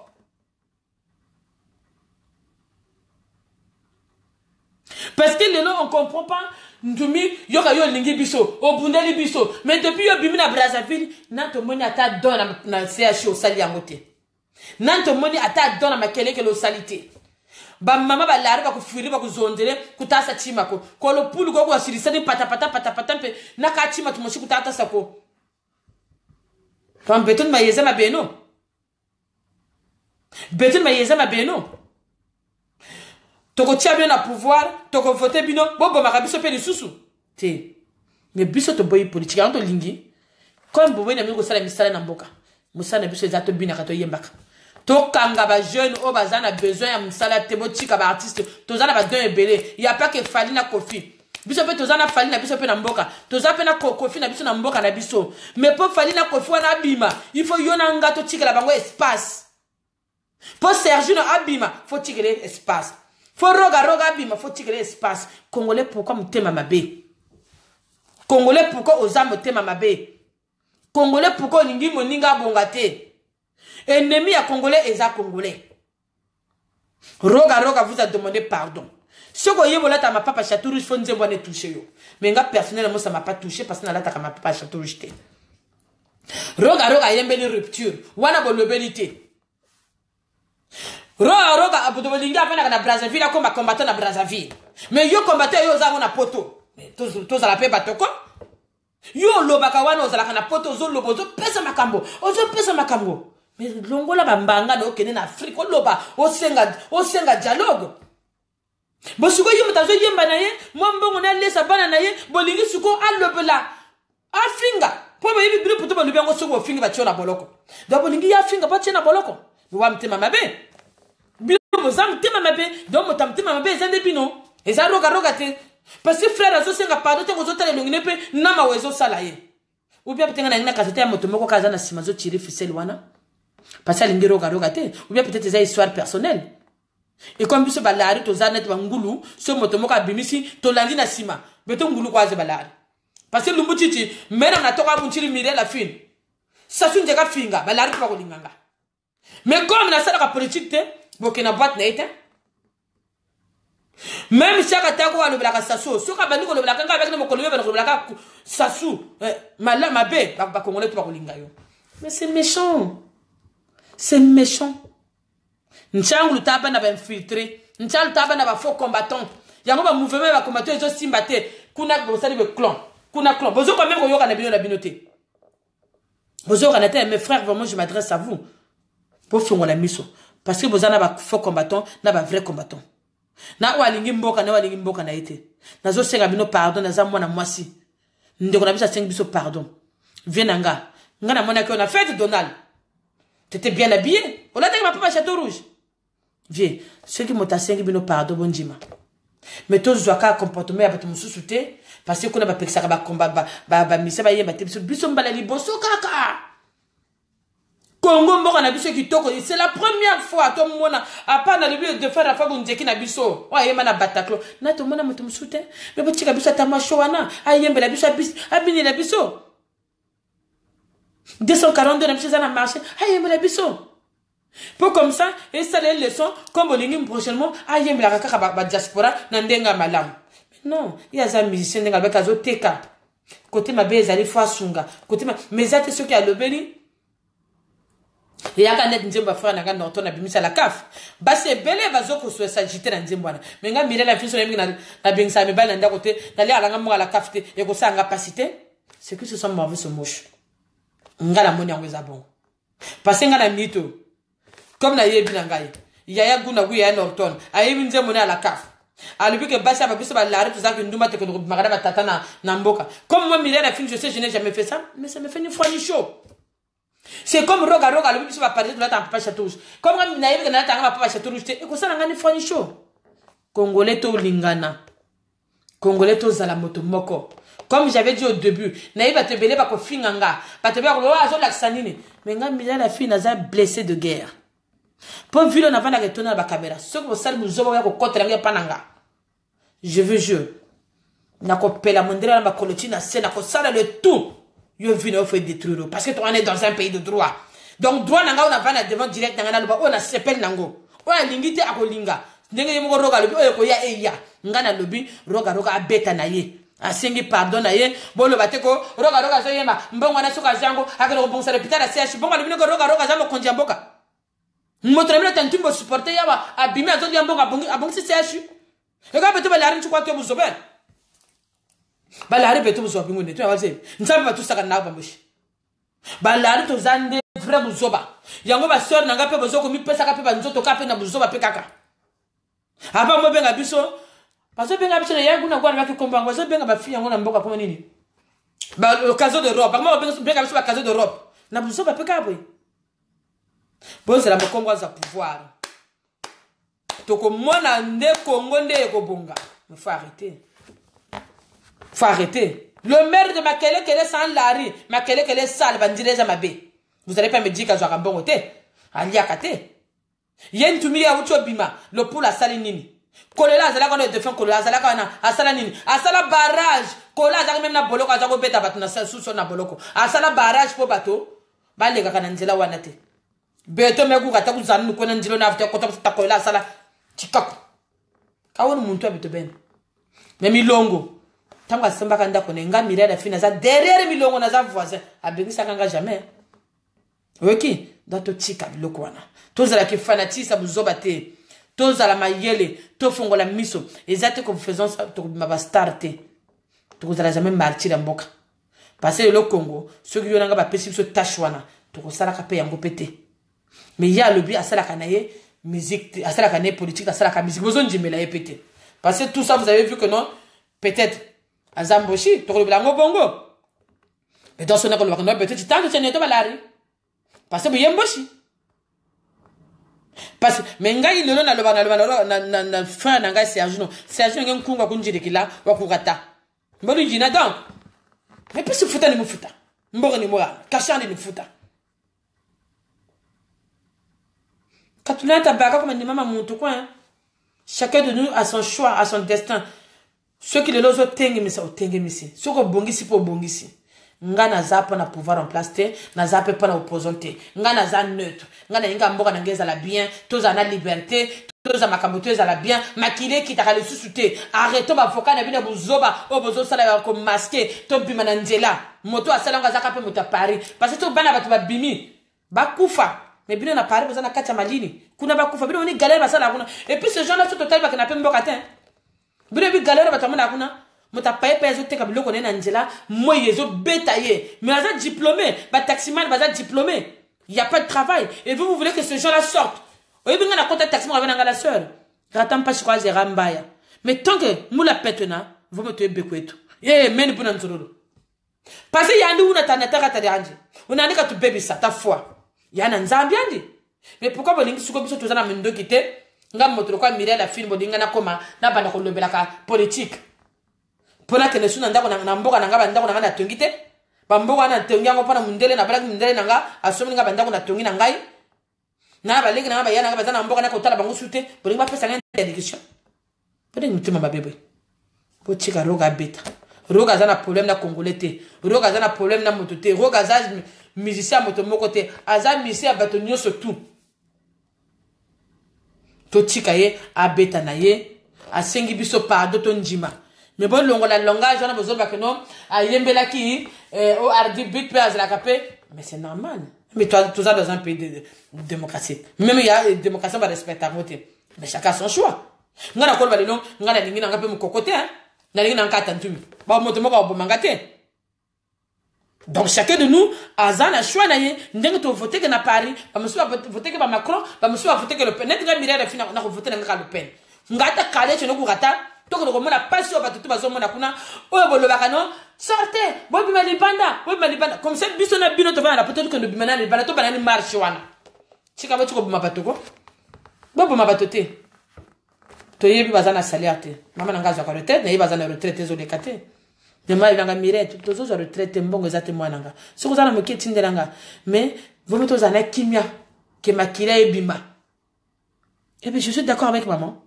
Parce que les gens on comprend pas. Ntumi yoka yo lingi biso, obundeli biso. Mais depuis yo bimi na Brazzaville, nanto moni ata don na CHU au sali yangote. Nanto moni ata don na makele ke lo salite. Ba mama ba lari ba ku firi ba ku zondele kutasa chima ko. Ko lo pulu ko ko asirisa ni pata pe na ka chima tumoshi kutata sako. Quand beton ma yeza ma beno. Beton ma yeza ma beno. Toko tia bien na pouvoir, toko voter bino, bobo makabiso pe lisusu. Te. Mais biso to boy politique, anto lingi. Comme bobo na miko sala misala na mboka. Musala biso zato bina kato yembaka. To kanga ba jeune o bazana besoin ya musala te bo tika ba artiste, to zana ba don ebele. Il y a pas que Fali na Kofi. Biso pe to zana Fali na biso pe na mboka. To za pe na Kofi na biso na mboka na biso. Mais pour Fali na Kofi wana abima, il faut yona ngato tika la bango espace. Pour Sergio na abima, faut tika espace. Faut roga bima, faut tirer l'espace. Congolais pourquoi m'tema mabe? Congolais pourquoi osa m'tema mabe? Congolais pourquoi ningi moninga bongate? Ennemi à Congolais eza Congolais. Roga vous a demandé pardon. Ce que vous avez ma papa Château Rouge, faut nous avoir touché yo. Mais nga personnellement ça m'a pas touché parce que na lata ma papa Château Rouge. Roga yembe une rupture. Wana bo lobelité. Roga abodolinga afana na Brazzaville comme combattant na Brazzaville. Mais yo combattant yo za na poto. Mais to za la pe batoko. Yo lobaka wana ozala na poto zo lobozo pesa makambo. Ozo pesa makambo. Mais longola bambanga no kene na Afrique loba osenga dialogue. Bosuko yo mutazo yemba na ye, mo mbongo na lesa bana na ye, bolingi suko alobela. Afinga. Po ba yibi bino puto ba lubengo suko finga ba tiona boloko. Da bolingi ya finga ba tiona boloko. Wa mtema mabe. Bino bozam tema mabe donc motam tema mabe ezande bino eza roga te parce que frère azo senga pardon te kozota le ngine pe na mawezo sala ye ou bien peut-être na kasete ya moto moko kaza na sima zo tirer ficelle wana parce que lingi roga te ou bien peut-être eza histoire personnelle et comme biso balari to zanet bangulu so moto moko abimisi to landi na sima beto ngulu kwaze balari parce que lumbu chichi mena na toka bunchiri mire la fin ça sunje ka finga balari pa ko linganga mais comme na sala ka politique te bokena boîte na ete même si aka tako alo blaka sasu soka bandi ko blaka nga avec no ko lebe ko blaka sasu mala mabe ba congolais to ba kolinga yo mais c'est méchant nchangu lutaba na ba infiltré nchangu lutaba na ba faux combattants yango ba mouvement ba combattants zo simbate kuna bosali be clan bozo quand même ko yoka na binoté bozo kana te mes frères vraiment je m'adresse à vous pour faire la mission. Parce que vous avez un faux combattant, un vrai combattant. Na walingi mboka na ete. Na zo senga bino pardon na za mwana mwasi. Ndeko na bisa senga biso pardon. Viens nga. Nga na mona ko na fête Donald. T'étais bien habillé. On a dit ma papa Château Rouge. Viens, ceux qui m'ont senga bino pardon bonjima. Mais tous zoaka comportement avec mon sous-souté parce que qu'on a pas pexaka ba combat ba misa ba yeba te biso mbala liboso kaka. Congo mboka na biso kitoko c'est la première fois to mona apa na lieu de faire afa bonjeki na biso wa yema na Bataclan na to mona mutu musute me botika biso ta mashowana ayembe la biso abini la biso 242 na biso na marché ayembe la biso pour comme ça et ça les leçons comme bolingi prochainement ayembe la kaka ba diaspora na ndenga malamu non il y a des musiciens ndenga ba kazo teka côté mabe ezali fois sunga côté mais ate ceux qui a le beli et yaka net nzemba frère nanga norton na bimisa la CAF basi belé bazoko so s'agiter na nzembwana mais nga mire la fiso na bingsa me bana nda côté na le alanga mo la CAF te et ko sanga capacité c'est que ce sont mauvais ce moche nga la moni yango ezabon parce que nga na mito comme na yebi na ngai yaya guna gu ya norton ayebi nzembo na la CAF alibi que basi ba biso ba la tout ça que nduma te ko magada ba tata na mboka comme moi mire la fin je sais je n'ai jamais fait ça mais ça me fait une fois ni chaud. C'est comme roga roga le biso va parler de la papa château rouge. Comme naïve na tanga papa château rouge te ko sala ngani fani show. Congolais to lingana. Congolais to zala moto moko. Comme j'avais dit au début, naïve va te belé ba ko finganga, ba te ba ko azo la sanine. Mais nga mila la fille naza blessé de guerre. Pour vilo na vana retourner na ba caméra. Ce que sal muzoba ya ko kotra nga pananga. Je veux jeu. Na ko pela mondela na ba kolotina c'est na ko sala le tout. Yo vino faut détruire parce que toi on est dans un pays de droit. Donc droit nanga on a vana devant direct nanga na loba on a sepel nango. On a lingité akolinga. Ndenge yemo roga lobi o ko ya eya. Ngana lobi roga roga abeta na ye. Asengi pardon na ye. Bolo bateko roga roga zo yema. Mbongo na soka jango akelo bonsa l'hôpital à CH. Bongo lobi ko roga roga zamo kondia mboka. Motremelo tantumbo supporter yawa abimi azo dia mbongo abongi CH. Et quand tu vas l'arrêter tu crois que tu vas sauver. Balari beto buzoba ngone tu awaze nzambe batusa kana bambushi balari to zande vrai buzoba yango ba sœur nanga pe bozoko mi pesa ka pe banzoto ka pe na buzoba pe kaka aba mo benga biso bazo benga biso yango na kwa ba komba bazo benga ba fi yango na mboka koma nini ba okazo de robe ba benga biso ba okazo de robe na buzoba pe kabwe boze la mokongo za pouvoir to ko mona nde Congo nde ko bonga il faut arrêter. Faut arrêter. Le maire de Makele Kele sans Lari, Makele Kele sale, bandire Zamabe. Vous allez pas me dire qu'à Joarambon ote. Aliakate. Yen tumiri a ucho bima. Le poule a sali nini. Kolela azala kono defend kolela azala kono asala nini. Asala barrage. Kolela azala même na boloko azala beta batu na sous na boloko. Asala barrage po bato. Balega kana nzela wanate. Beto megu kata kuzanu kona nzilo na after kota kolela asala chikaku. Kawonu muntu abito ben. Memi longo. Tanga samba kanda kone nga mira da fina za derrière milongo na za voisin abengisa kanga jamais. Oki dato tika biloko wana. Tozala ki fanatisa buzoba te. Tozala mayele, to fongola miso. Ezate ko faisons ça to maba starter. Tozala jamais martyr mboka. Parce que le Congo, ceux qui yonanga ba pesi so tashwana, to sala ka pe yango pété. Mais il y a le but à sala kanaye musique, à sala kanaye politique, à sala ka musique. Besoin de la pété. Parce que tout ça vous avez vu que non, peut-être Azamboshi, tu le bongo. Mais dans son école, peut-être tant de chaînes de balari. Parce que Yamboshi. Parce que Menga il le na fin nanga Serge no. Serge ngem kunga kunjire kila wakugata. Mbolu jina donc. Mais puis se futa ni mufuta. Mboro ni mora, kashani ni futa. Katuna tabaka comme ni mama muntu quoi. Chacun de nous a son choix, a son destin. Ceux qui le lozo tengi misa o tengi misi. Ceux qui bongisi po bongisi. Nga na zapa na pouvoir en place te, na zapa pa na opposant te. Nga na za neutre. Nga na inga mboka na ngeza la bien, toza na liberté, toza makamoto za la bien, makile ki taka le susute. Arrêtons ba foka na bina buzoba, o bozo sala ya ko masquer, to bima na nzela. Moto asala nga zaka pe moto Paris. Parce que to bana batu ba bimi. Ba kufa. Mais bino na Paris bozana katia malini. Kuna ba kufa, bino oni galère basala kuna. Et puis ces gens-là sont total ba kana pe mboka te. Bino bi galère batamona kuna. Mota paye peso te kabilo kone nanjela moyezo betaye mais aza diplômé ba taximan baza diplômé il y a pas de travail et vous voulez que ces gens-là sortent oye binga na compte taximan avec nga la sœur ratam pas quoi zera mbaya mais tant que moula petena vous me tuez bekwetu men pour nzururu parce que yandi una tanata ta danje una ndika tu baby ça ta foi yana nzambi andi mais pourquoi bolingi suko biso tozana mendo kite ngam motro kwa mire la film bodinga na koma na bana ko lobela ka politique. Pona que ne suna ndako na mboka na ngaba ndako na ngana tongite ba mboka na tongi yango pana mundele na balaki mundele na nga asomi ngaba ndako na tongi na ngai na ba leki na ngaba yana ngaba na mboka na kotala bango sute bolingi ba pesa ngene education pona mutima ba bebe po chika roga beta roga za na problème na congolais te roga za na problème na moto te roga za musicien moto moko te aza musicien bato nyoso tout to chika ye abeta na ye asengi biso pardon to njima. Mais bon, la langage, on a besoin de non, à Yembela qui, au Hardy Bit, mais c'est normal. Mais toi, tout ça dans un pays de démocratie. Même il y a une démocratie, on va respecter à voter. Mais chacun son choix. Nous avons quoi, nous avons un peu mon cocoté, hein. Nous avons un catantumi. Bah, moi, moi, on mangate. Donc, chacun de nous, a un choix, nous avons voté que na Paris, nous avons voté que Macron, nous avons voté que Le Pen. Nous avons voté que Le Pen. Nous avons calé chez nous, donc on a pas sur batutu bazomona kuna oyo bolobaka no sortez, boy bima libanda. Comme ça, biso na bino to va na peut-être que no bima na libanda to banani marche wana. Chika ba tuko bima batoko. Bo bima batote. To yebi bazana salaire te. Mama nanga za retraite, na yebi bazana retraite zo lekate. De mal nanga mirette, to zo retraite mbongo za te mwananga. Soko za na moketi ndelanga. Mais vous to za na kimia ke makila ebima. Et puis je suis d'accord avec maman.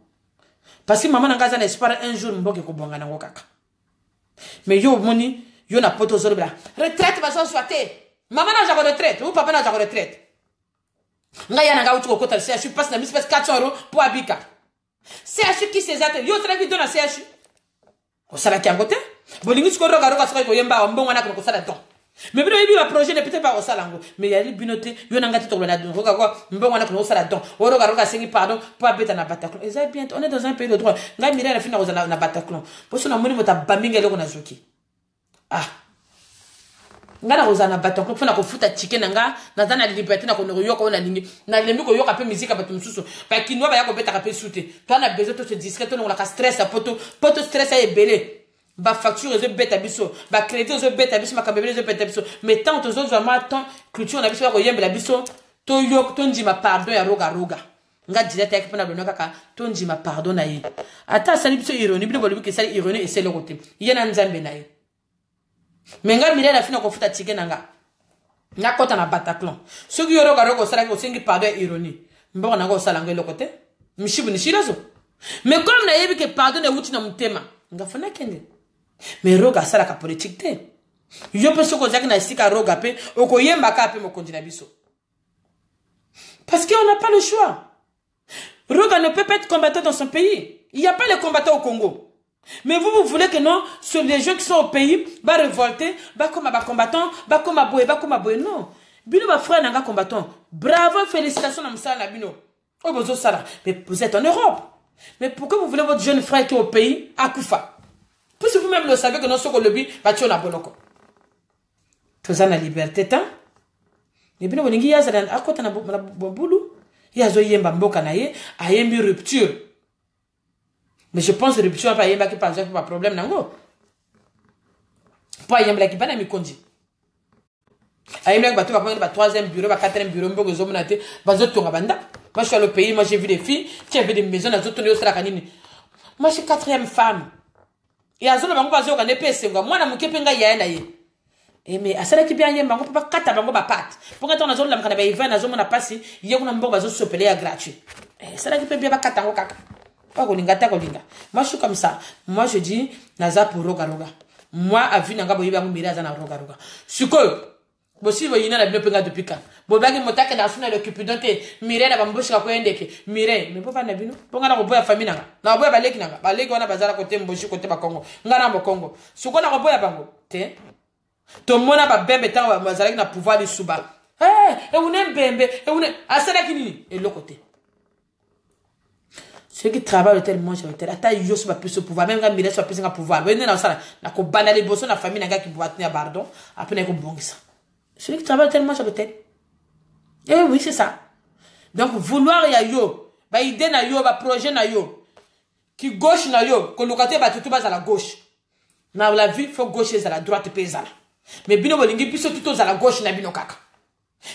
Parce que maman nanga za na espoir un jour mboke ko bonga nango kaka. Mais yo moni, yo na poto zo bla. Retraite va so soité. Maman na za retraite, ou papa na za retraite. Nga ya nanga utu ko kota CHU passe na 400 € pour Abika. CHU qui ses atel, yo tra qui donne à CHU. Ko sala ki angote? Bolingi ko roga soko ko yemba wa mbongo na ko sala don. Mais bino yebi la projet ne peut pas au salango. Mais yali binote, yo nanga ti to na don. Roga ko mbongo na ko sala don. O roga sengi pardon pour abeta na Bataclan. Et ça bien, on est dans un pays de droit. Nga mira na fina na Bataclan. Pour so na moni mota baminga leko na zoki. Ah. Nga na rozana Bataclan fona ko futa chicken nga na zana liberté na ko no yoko na lingi. Na lembi ko yoka pe musique ba tumsusu. Ba kinwa ba ya ko beta ka pe sute. Toi na besoin to se discret to na ka stress a poto stress a ebele. Ba facture ze beta biso, ba crédit ze beta biso, ma kambele ze beta biso. Mais tant aux autres vraiment tant culture na biso ko yembe la biso to yok to ndima pardon ya roga. Nga direct avec pona beno kaka to ndima pardon na ye. Ata sali biso ironie, bino bolibi ke sali ironie et c'est le côté. Yena nzambe na ye. Mais nga mire la fina ko futa tike nanga. Nga kota na Bataclan. Soki yo roga sala ko sengi pardon ya ironie. Mbona nga sala ngelo côté. Mishibu ni shirazo. Mais comme na yebi ke pardon na wuti na mutema. Nga fona kende. Mais roga sala ka politique te. Yo pe soko zaki na sika roga pe oko yemba ka pe mo kontina biso. Parce qu'on n'a pas le choix. Roga ne peut pas être combattant dans son pays. Il n'y a pas les combattants au Congo. Mais vous voulez que non, sur les gens qui sont au pays, va révolter, va comme un combattant, va comme un boy. Non. Bino va frère nanga combattant. Bravo, félicitations à Moussa Bino. Oh bozo sala. Mais vous êtes en Europe. Mais pourquoi vous voulez votre jeune frère qui est au pays à Koufa? Puisque vous-même le savez que non, ce qu'on le dit, on a boloko. Tout ça, la liberté, tant. Et puis, on dit, il y a un côté de boulot. Il y a une rupture. Mais je pense que rupture, il y a un problème. Pas il y a un problème qui conduit. Il y a un troisième bureau, un quatrième bureau, un bureau, un bureau. Moi, je suis au pays, moi, j'ai vu des filles qui avaient des maisons, moi, je suis quatrième femme. Et à zone bango bazo kana pese ngo mwana mukepe nga yaenda ye. Mais asala ki bien yemba ngo papa kata bango ba pat. Pour quand on a zone la mkana ba iva na zone na pasi ye kuna mbongo bazo sopele ya gratuit. Asala ki pe bien ba kata ngo kaka. Pas kolinga ta kolinga. Moi je suis comme ça. Moi je dis naza pour roga. Moi avi nanga bo yiba ngo mira za na roga. Suko bosi bo yina na bino penga depuis quand. Bo bagi motaka na suna le cupidonte mire na bamboshi ka ko endeke. Mire mais papa na bino. Ponga na ko boya famille nanga. Na boya baleki nanga. Baleki wana bazala côté mboshi côté ba Congo. Ngana mo Congo. Suko na ko boya bango. Te. To mona ba bembe tan bazala na pouvoir de suba. Et on est bembe et on est asala kini et le côté. Ceux qui travaillent tellement sur le terrain, ata yo so ba plus pouvoir même quand mire so plus nga pouvoir. Bene na sala na ko banale boso na famille nanga ki pouvoir tenir pardon. Après na ko bongisa. Celui qui travaille tellement sur le tête. Eh oui, c'est ça. Donc, vouloir ya yo, ba idée na yo, ba projet na yo, qui gauche na yo, que locataire ba tout bas à la gauche. Na la vie, faut gauche à la droite pesa. Mais bino bolingi biso tout à la gauche na bino kaka.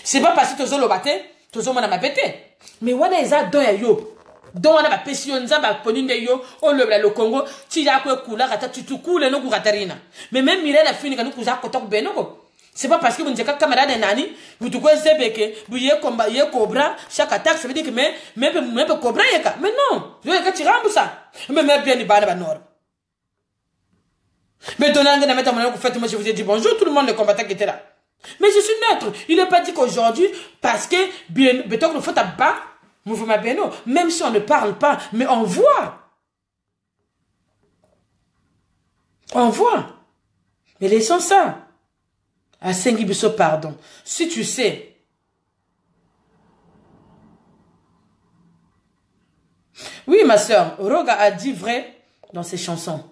C'est pas parce que tozo lo baté, tozo mona ma pété. Mais wana eza don ya yo. Don wana ba pesio nzamba poninde yo, o le Congo, ti ya ko kula kata tu kule no ku katarina. Mais même mire la fini kanu kuza kotok benoko. C'est pas parce que vous n'êtes pas camarade de Nani, vous devez zébeke, vous y combat, y cobra, chaque attaque, ça veut dire que même cobra yeka. Mais non, je vais tirer ça. Mais même bien les balles nord. Mais donnant de la mettre à mon fait, moi je vous ai dit bonjour, tout le monde le combattant qui était là. Mais je suis neutre. Il n'est pas dit qu'aujourd'hui, parce que bien, béton, le faut à bas, mouvement béno, même si on ne parle pas, mais on voit. On voit. Mais laissons ça. À Sengibiso, pardon. Si tu sais. Oui, ma soeur, Roga a dit vrai dans ses chansons.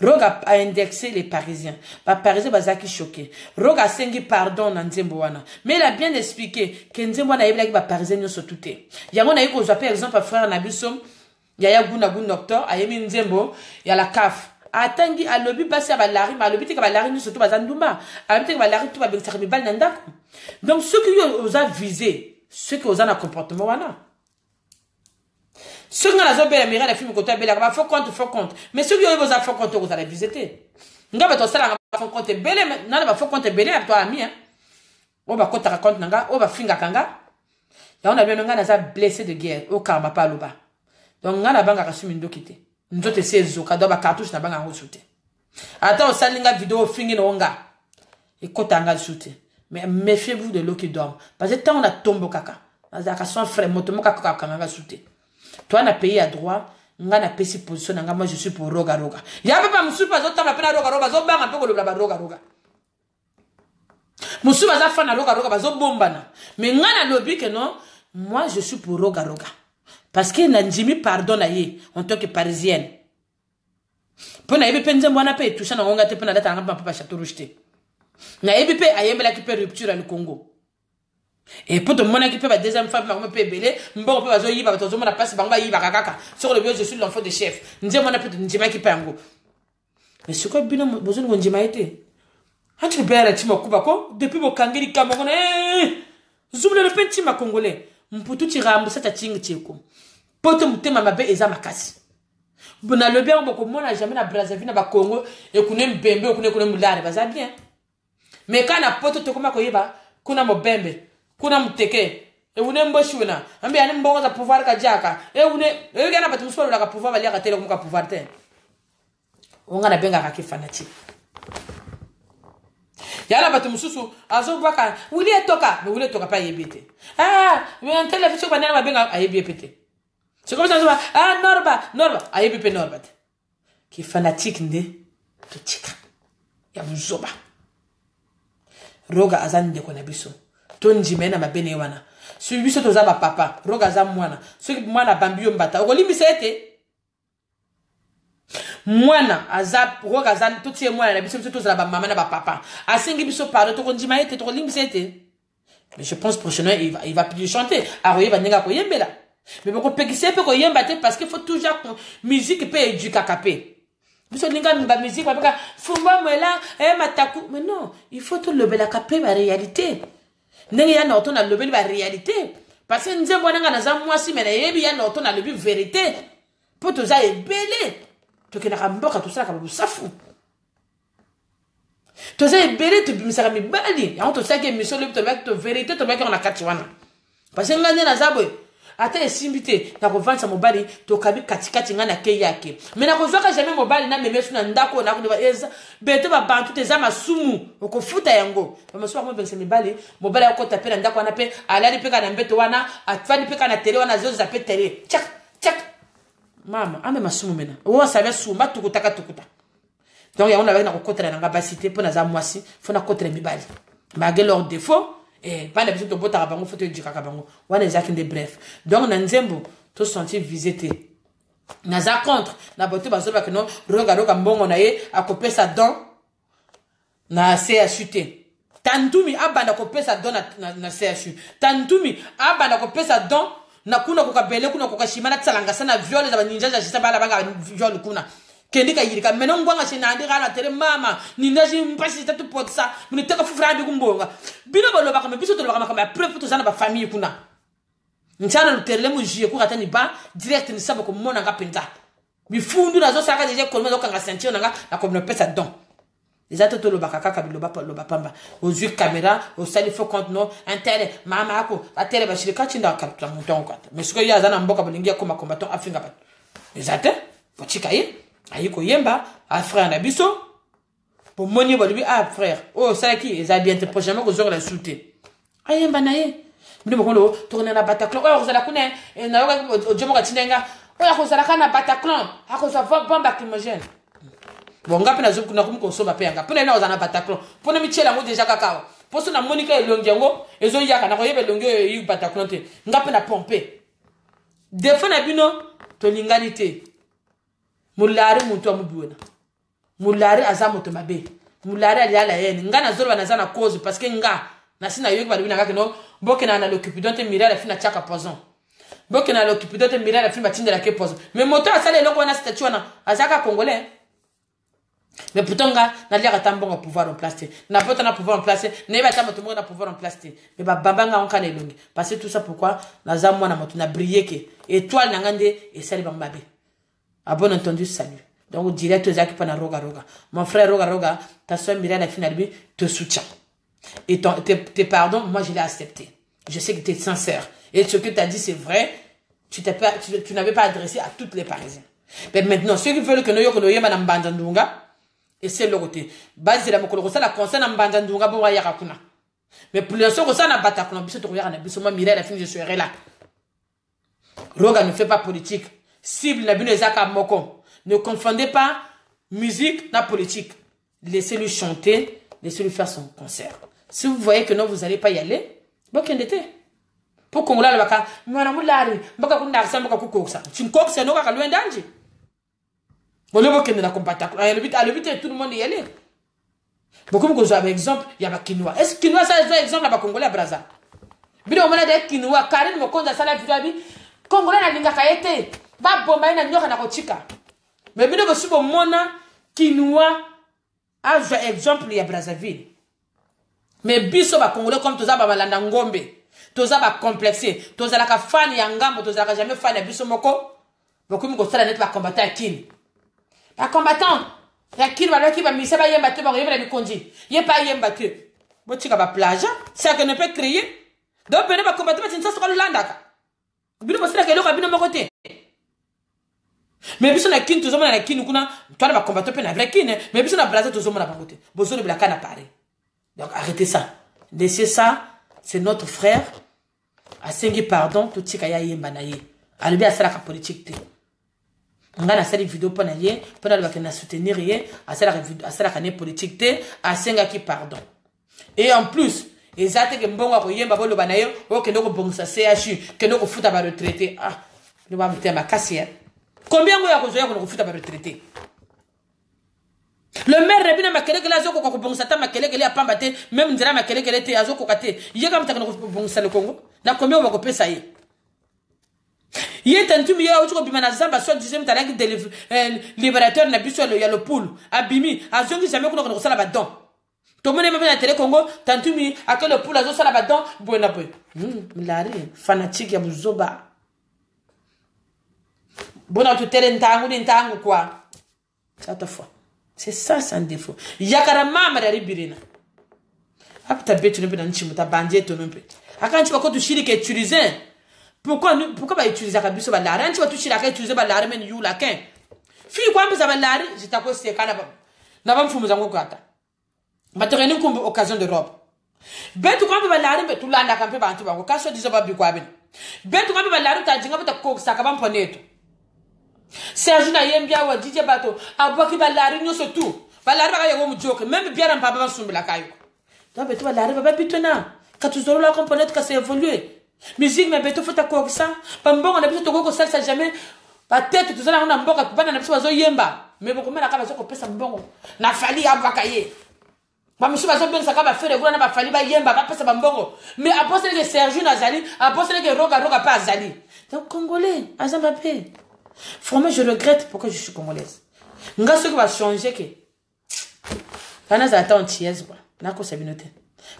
Roga a indexé les Parisiens. Les Parisiens bazaki choqué. Roga sengi pardon na Nzembo wana. Mais il a bien expliqué que Nzembo wana yebla ki ba Parisiens nyo sotuté. Yango na yiko par exemple frère Nabisom, Yaya Guna Gun docteur, Ayemi Nzembo, ya la CAF. atangi alobi basi ya balari ma alobi te ka balari ni surtout bazandumba alobi te ka balari tout ba bengisa mibali na ndako. Donc ceux qui osent viser, ceux qui osent un comportement wana. Ceux qui ont bela mira la film côté bela ba faut compte. Mais ceux qui osent faut compte vous allez visiter. Nga ba to sala nga faut compte bela na ba faut compte bela toi ami hein. O ba kota raconte nanga o ba finga kanga. Ya on a bien nga na za blessé de guerre au karma pa loba. Donc nga na banga ka sumi ndokite. Nzote sezo ka do ba cartouche na banga ngo soute. Ata o salinga vidéo fingi no nga. Et kota nga soute. Mais méfiez-vous de l'eau qui dort. Parce que tant on a tombé kaka. Azaka son frère motomo kaka kanga soute. Toi na pays à droit, nga na pesi position nga moi je suis pour roga. Ya papa musu pas autant la pena roga zo banga pe ko le roga. Musu ba za fa na roga ba zo bombana. Mais nga na lobi que non, moi je suis pour roga. Parce que na njimi pardon na ye en tant que parisienne. Pona yebe penze mwana pe toucha na ngonga te pena data nga papa château rejeté. Na yebe pe ayembela ki pe rupture au Congo. Et pour tout le monde qui peut la deuxième femme me peut belé mbon peut bazo yiba to zoma na passe banga yiba kaka sur le bureau je suis l'enfant de chef nje mona peut njima ki pango mais ce quoi bino besoin de njima été antu bela tima kuba ko depuis bo kangeli kama kona zumle le petit ma congolais mputu ti rambo sa tingi tiko poto mutema mabe eza makasi bona le bien boko mona jamais na Brazzaville na ba Congo et kune mbembe kune mulare baza bien mais quand na poto to koma ko yiba kuna mobembe kuna mteke e une mboshuna ambi ani mbongo za pouvoir ka jaka e une e gana batu musolo la ka pouvoir valia ka tele ka pouvoir te onga na benga ka kifanati yala batu mususu azo baka wili etoka pa yebite mais en télévision ba nana benga ayebi epete c'est comme ça norba ayebi pe norba ki fanatique nde to tika ya muzoba roga azande ko na biso tonji mena mabene wana su biso to zaba papa roga za mwana su mwana bambio mbata okolimbisa ete mwana azap roga za totie mwana na biso to zaba mama na ba papa asingi biso pardon to konjima ete to kolimbisa ete. Mais je pense prochainement il va plus chanter aroye va nenga ko yembela mais boko pekise pe ko yemba te parce qu'il faut toujours musique pe éduquer capé. Biso linga mba musique parce fumba mwela mataku mais non il faut tout le bela capé la réalité. Nenge ya na otona lobi ba réalité parce que nzembo nanga na za mwasi mena yebi ya na otona lobi vérité pour to za ebele to ke na kamboka to sala ka busafu to za ebele to bimisaka mibali ya to sala ke mission lobi to ba to vérité to ba ka na kati wana parce que nganya na zabwe ata esimbite na ko vansa mobali to kabi katikati ngana ke yake mais na ko zoka jamais mobali na memesu na ndako na ko eza beto ba bantu te za masumu oko futa yango ba masumu mo bense mobali ko tapela ndako na pe alali pe kana mbeto wana atfani pe kana tele wana zozo za pe tele chak mama ame masumu mena o sabe sumba tukuta donc ya on avait na ko kotela na ngabasité pour na za mwasi fo na kotela mibali malgré leur défaut. Et pas l'habitude de boire à bango, faut te dire à bango. On est exactement bref. Donc, dans Nzembo, tout sentir visiter. Naza contre, na bote bazoba que non, regarde comme bon on a à couper sa dent, na CHUT. Tantumi abanda couper sa dent na CHU. Tantumi abanda couper sa dent, na kuna kukabele kuna kukashimana tsalanga sana viole za ninja za jisa bala banga viole kuna. Kendika yirika menon gwanga shinandira na tere mama ninaji mpasi tatu potsa munitaka fufra bi kumbonga bino baloba kama biso toloba kama preuve to zana ba famille kuna nchana luterele mu jie ku katani ba direct ni sabo ko mona ngapenda bifundu nazo saka deje kolma zo kanga sentir nanga na ko pesa don déjà to toloba kaka biloba pamba aux yeux caméra au sali fo compte no intérêt mama ako atele ba shirika chinda kapta mutongo kata mais siko ya zana mboka bolingia koma combattant afinga ba exacte fochika ye ayiko yemba a frère na biso pour moni bo frère oh ça qui ils a bien te prochainement que zo la souté ayemba na ye mbi mo tourner na Bataclan oh vous allez connaître na yo jomo ka tinenga oh ya ko zala kana Bataclan ha ko za bomba lacrymogène bon ngapi na zo kuna kumkonsoba pe nga pona na ozana Bataclan pona michela ngo déjà kakao poso na monika elongi yango ezo yaka na ko yebe longi yu Bataclan te ngapi na pomper defo na bino to linganité. Mulari muntu amubuena mulari azamoto mabe mulari aliala yene ngana zoro banazana cause parce que nga na sina yoki bali binanga keno boke na l'occupidonte mira la fina chaka poison boke na l'occupidonte mira la fina batinde la ke poison mais moto asale eloko na statut na azaka congolais Mais pourtant, na liaka tambonga pouvoir en place. Na pas na pouvoir en place. Na ba tamba tout monde na pouvoir en place. Mais ba babanga on kane longi. Parce que tout ça pourquoi na za mwana moto na briller que étoile na ngande et sali ba mbabe. A bon entendu salut. Donc direct aux actes na roga roga. Mon frère roga roga, ta soeur Myriam la finale te soutient. Et tes pardons, moi je l'ai accepté. Je sais que tu es sincère et ce que tu as dit c'est vrai. Tu n'avais pas adressé à toutes les Parisiens. Mais maintenant ceux qui veulent que nous yokonoye madame Bandandunga et c'est le côté. Base de la mokolo ça la concerne en Bandandunga bon ya kakuna. Mais pour l'instant ça na batakuna biso to regarder biso moi Mireille la fin je serai là. Roga ne fait pas politique. Cible na bino ezaka moko. Ne confondez pas musique na politique. Laissez-lui chanter, laissez-lui faire son concert. Si vous voyez que non vous allez pas y aller, bon qu'endete. Pour qu'on la baka mwana mulari mbaka kunda sa mbaka kukoksa. Tu koksa no ka loin danger. Bolebo kende na compata. À l'habitude tout le monde y aller. Beaucoup de par exemple, il y a ba Kinois. Est-ce Kinois ça c'est exemple ba Congolais à Brazza? Bino mona de Kinois, Karine Mokonza sala vidéo bi Congolais na linga kaete. Ba bomba ina nyoka na kochika. Mais bino bosubo mona Kinois a exemple il y a Brazzaville. Mais biso ba Congolais comme toza ba balanda ngombe. Toza ba complexé. Toza la ka fan ya ngambo, toza ka jamais fan ya biso moko. Beaucoup mi ko sala net ba combattant à Kin. Ba combattant ya Kin ba ki ba misa ba yemba te ba yemba bi konji. Ye pas yemba te. Bo tika ba plage, ça que ne peut créer. Donc bene ba combattant ba tinsa so ka landaka. Bino bo sala ke lo ka bino moko te. Mais biso na Kin tozo na Kin kuna, toi ba combattant pe na vrai Kin, mais biso na Brazza tozo na ba côté. Bozo de la kana Paris. Donc arrêtez ça. Laissez ça, c'est notre frère. A sengi pardon, tout tika ya yemba na ye. Alibi asala ka politique te. On a une vidéo pour naïe, pour na soutenir ye, asala ka ne politique te, a senga ki pardon. Et en plus, ezate ke mbongo ko yemba bolo banayo, o ke ndoko bongisa CHU, ke ndoko futa ba retraité. Ah, ne va mettre ma cassière. Combien go ya ko zoya ko futa ba retraité? Le maire rebina makele ke la zoko ko bongisa ta makele ke le apamba te, même ndira makele ke le te azoko kate. Yega mtaka ko bongisa le Congo. Na combien on va pesa ye? Yé tantu mi ya ocho bimana zamba soit deuxième talaki de libérateur na biso ya le poule abimi azongi jamais ko ko sala badon to mone me na télé Congo tantu mi akele le poule azo sala badon buena boy milari fanatique ya buzoba bona to télé ntangu quoi ça te fois c'est ça sans défaut yakara mama dari birina apta betu ne bena nchimuta bandie to nompe akanchi ko to shiri ke utiliser. Pourquoi pas utiliser la biso balare? Tu vas toucher la utiliser balare mais you la ken. Fille quoi mais ça balare, je t'accorde c'est kana ba. Na ba mfumu zango kwata. Batereni kumbe occasion de robe. Betu kwa balare betu landa kampe ba antu bango. Kaso dizo ba bi kwa ben. Betu kwa balare ta jinga bata ko saka ba mponeto. Serge na yembia wa DJ bato. Aboki balare nyoso tout. Balare ba ya wo mujoke même bien en papa sumbila kayo. Donc betu balare ba bitona. Quand tu zoro la componente ka c'est évoluer. Musique mais beto fota ko ça pambongo na biso to ko ça jamais ba tête tout ça na mboka bana na biso bazo yemba mais boko mena ka bazo ko pesa mbongo na fali abakaye ba monsieur bazo ben saka ba faire na ba fali ba yemba ba pesa mbongo mais apostole que Serge Nazali apostole que roga pas Azali donc congolais azamba pe vraiment je regrette pourquoi je suis congolaise nga ce qui va changer que kana za ta antillaise quoi na ko sabinote.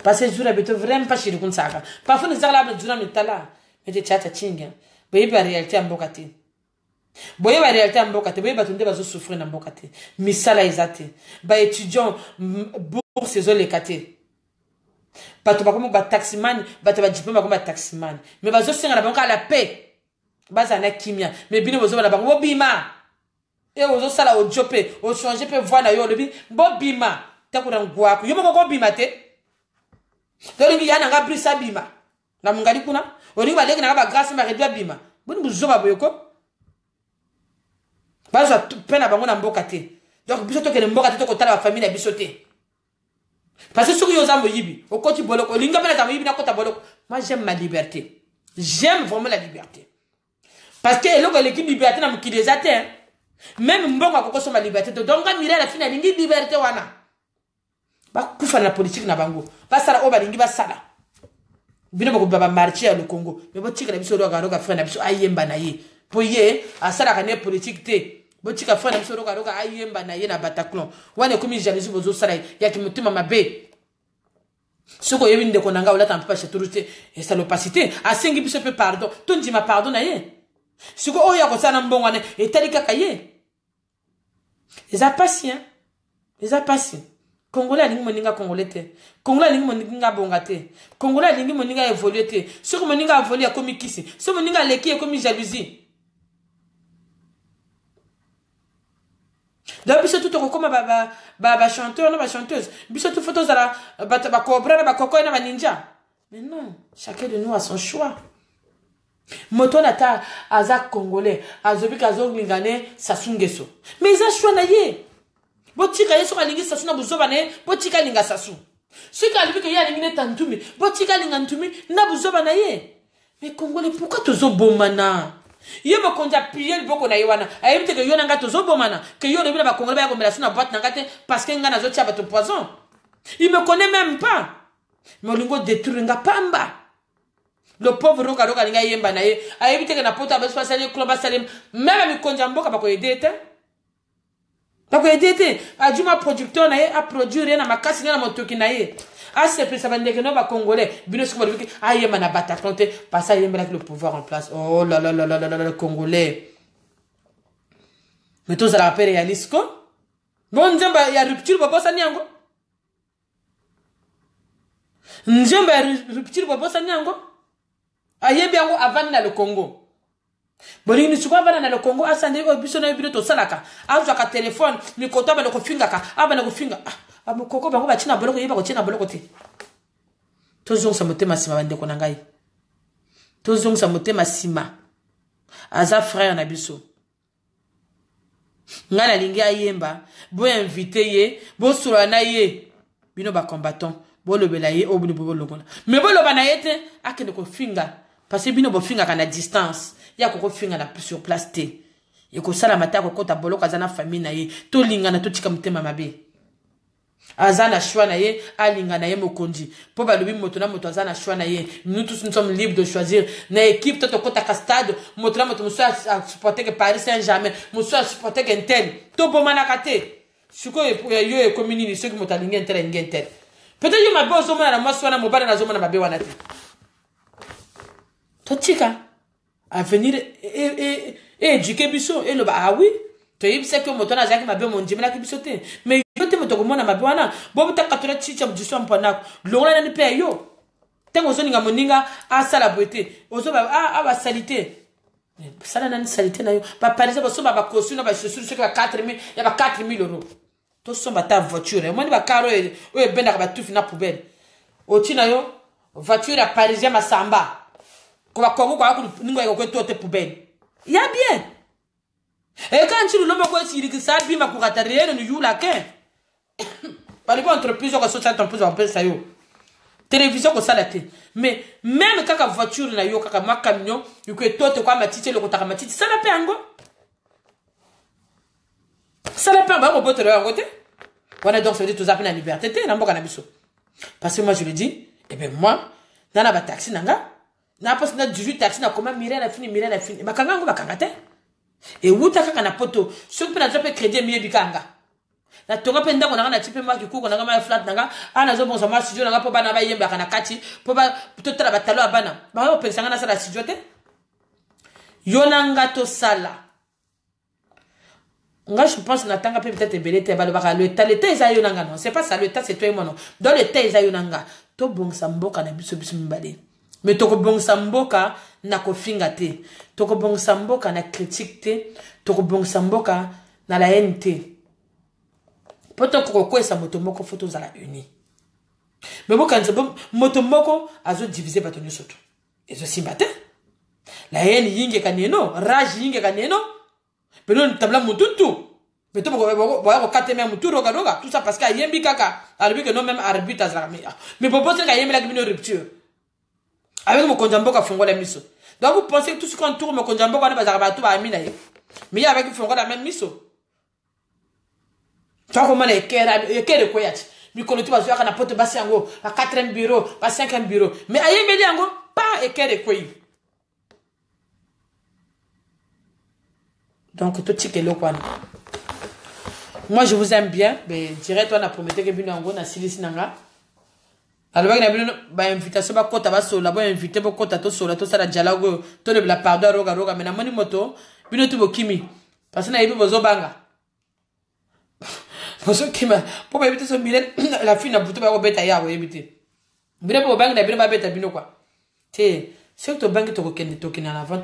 Parce que je ne vraiment pas chez le Gonzaga. Parfois, nous avons besoin de metala. Mais de tchata chinga. Boye ba réalité en bokate. Boye ba réalité en bokate. Boye ba tunde ba zo souffrir en bokate. Misala ezate. Ba étudiant bourse zo lekate. Ba to ba comme ba taximan, ba to ba diplôme comme ba taximan. Mais ba zo singa na banka la paix. Ba za na kimia. Mais bino bo zo na bango bima. Et o zo sala o jope, o changer pe voix na yo le bi. Bo bima. Ta ko ngwa ko. Yo mo ko bima te. Donc il y a un gars ça bima na mungali kuna oni ba leki na ba grâce ma redwa bima boni buzoba boyoko ba za pena bango na mboka te donc biso to ke mboka te to ko tala ba famille na biso te parce que soki yo za moyibi okoti boloko linga pena za moyibi na kota boloko. Moi j'aime ma liberté, j'aime vraiment la liberté parce que eloko l'équipe liberté na mukide za te même mbongo akoko so ma liberté donc Mireille la fina lingi liberté wana ba kufa na politique na bango ba sala o balingi ba sala bino bako baba marcher le Congo mais bo tika na biso roga frère na biso ayemba na ye po ye asala ka ne politique te botika frère na biso roka ayemba na ye na Bataclan wana komi jalousie bozo sala ya ki mutima mabe soko yebi ndeko nanga wala tampa pa cheturute et ça l'opacité asengi biso pe pardon to ndima pardon na ye soko oya ko sana mbongo ne etali kaka ye eza patient eza patient Congolais alingi moninga congolais te Congolais alingi moninga bonga te Congolais alingi moninga évoluer te soko moninga évoluer komi kisi soko moninga leki komi jalousie. Donc, biso tout comme ba chanteur, non ba chanteuse. Biso tout photos à la ba cobra, ba coco na ba ninja. Mais non, chacun de nous a son choix. Moto nata azak congolais, azobi kazo ngane sasungeso. Mais ils ont choix na ye. Botika yeso kalingi sasu na buzoba ne, botika linga sasu. Ce qui a dit que y a lingi tantumi, botika linga ntumi na buzoba na ye. Mais congolais pourquoi tozo bomana? Yo me konja prier le boko na yiwana ayebite que yo nanga tozo bomana que yo lebila ba congolais ba kombela na boîte nanga te parce que nga nazo tia ba to poison. Il me connaît même pas. Mais lingo détruire nga pamba. Le pauvre roka linga yemba na ye ayebite que na poto ba spasali kloba salim même mi konja mboka ba ko aider te. Ba ko aider te ajuma producteur na ye a produire na makasi na motoki na ye. Ah, c'est plus ça va dire que non, va congolais. Bino ce qu'on va dire, ah, il y a un Bataclan, parce qu'il y a le pouvoir en place. Oh là là là là là là, le congolais. Mais tous à la paix réaliste, quoi. Bon, il y a rupture, papa, ça n'y a pas. Njamba rupture, papa, ça n'y a pas. Ah, il y a bien avant le Congo. Bon, il n'y a pas dans le Congo, ah, ça n'est pas besoin de tout ça là. Ah, j'ai un téléphone, mais quand on a le cofinga, ah, ben le cofinga. Abokoko bango batina boloko yeba ko tina boloko te tozong sa motema sima bande ko nangai tozong sa motema sima aza frère na biso ngana lingi ayemba bo invité ye bo sura na ye bino ba combattant bo lobela ye obu bo longola mais bo loba na ye te akende ko finga parce que bino bo finga kana distance ya ko finga na sur place te e ko sala mata ko kota boloko azana famille na ye to lingana to tika motema mabe azana choix na ye alinga na ye mokonji po ba lobi moto na moto azana choix na ye nous tous nous sommes libres de choisir na équipe toto kota stade moto na moto muso a supporter que Paris Saint-Germain muso a supporter que Inter to bomana kate siko yo e commune ni ceux qui moto alinga Inter Inter peut-être yo mabe ozomona na mwasi wana mobala na zomona mabe wana te to tika à venir et éduquer biso et le ah oui to yibse que moto na zaki mabe monjimela ki biso te mais yote moto komona mabe wana bo buta katula chicha mjiso mpona longona na pe yo tengo zo ninga moninga a sala beauté ozo ba ba salité sala na salité na yo ba parisa ba so ba costume ba chaussure ce que ba 4000 ya ba 4000 euros to so ba ta voiture moi ni ba caro e benda ba tufi na poubelle o tina yo voiture ya parisien masamba ko ba kongo kwa ningo ya ko to te poubelle ya bien et quand tu l'homme quoi si il ça bima ko katariere no yula ke par exemple entreprise ko so chat entreprise on peut ça yo télévision ko salate mais même kaka voiture na yo kaka ma camion yuko tote kwa matiti le kotaka matiti ça la pengo ça la pengo ba botere yango te wana donc ça veut dire tous appels la liberté te na mboka na biso parce que moi je le dis et ben moi nana ba taxi nanga na pas na 18 taxi na comment mirer la fini bakanga ngo bakanga te et wuta kaka na poto so pe na trope crédit mieux bikanga na tonga pe ndako na tipe ma ki kuko na ma flat nanga ana zo bon sama studio nanga po bana ba yemba kana kati po ba totala batalo abana ba o pensanga na sala studio te yonanga to sala nga je pense na tanga peut-être belete ba le talete isa yonanga non c'est pas ça le tas c'est toi et moi non dans le tas isa yonanga to bon samboka na biso mbale mais toko bon samboka na ko finga te toko bon samboka na critique te toko bon samboka na la haine te poto ko ko esa moto moko photo za la uni mais bon quand moto moko azo diviser bato nyoso to ezo simbate la haine yinge kaneno rage yinge kaneno pero tabla mututu mais to ko kateme mutu roga tout ça parce que yembi kaka albi que non même arbitre azala mais pour penser que yembi la kibino rupture avec mon konjamboka fongola miso donc vous pensez que tout ce qu'on tourne mon konjamboka na bazara bato ba amina ye mais avec fongola même miso tu vois comment les kere koyati mikolo tu bazo kana poto basi yango ba 4e bureau ba 5e bureau mais ayemeli yango pas ekere koyi Donc, tout ce qui est là, quoi. Moi, je vous aime bien. Mais direct, on a promis que vous n'avez pas de nanga. Alors, il y a une invitation, il y a invité, la dialogue, la pardon, roga, mais na moni moto, bino tu bokimi. Parce que na ibi bozo banga. Bozo kima, pour éviter ce billet, la fille n'a pas de bêta ya, vous évitez. Bino pour banga, bino pas bêta bino quoi. Té, c'est que banga to ken en avant.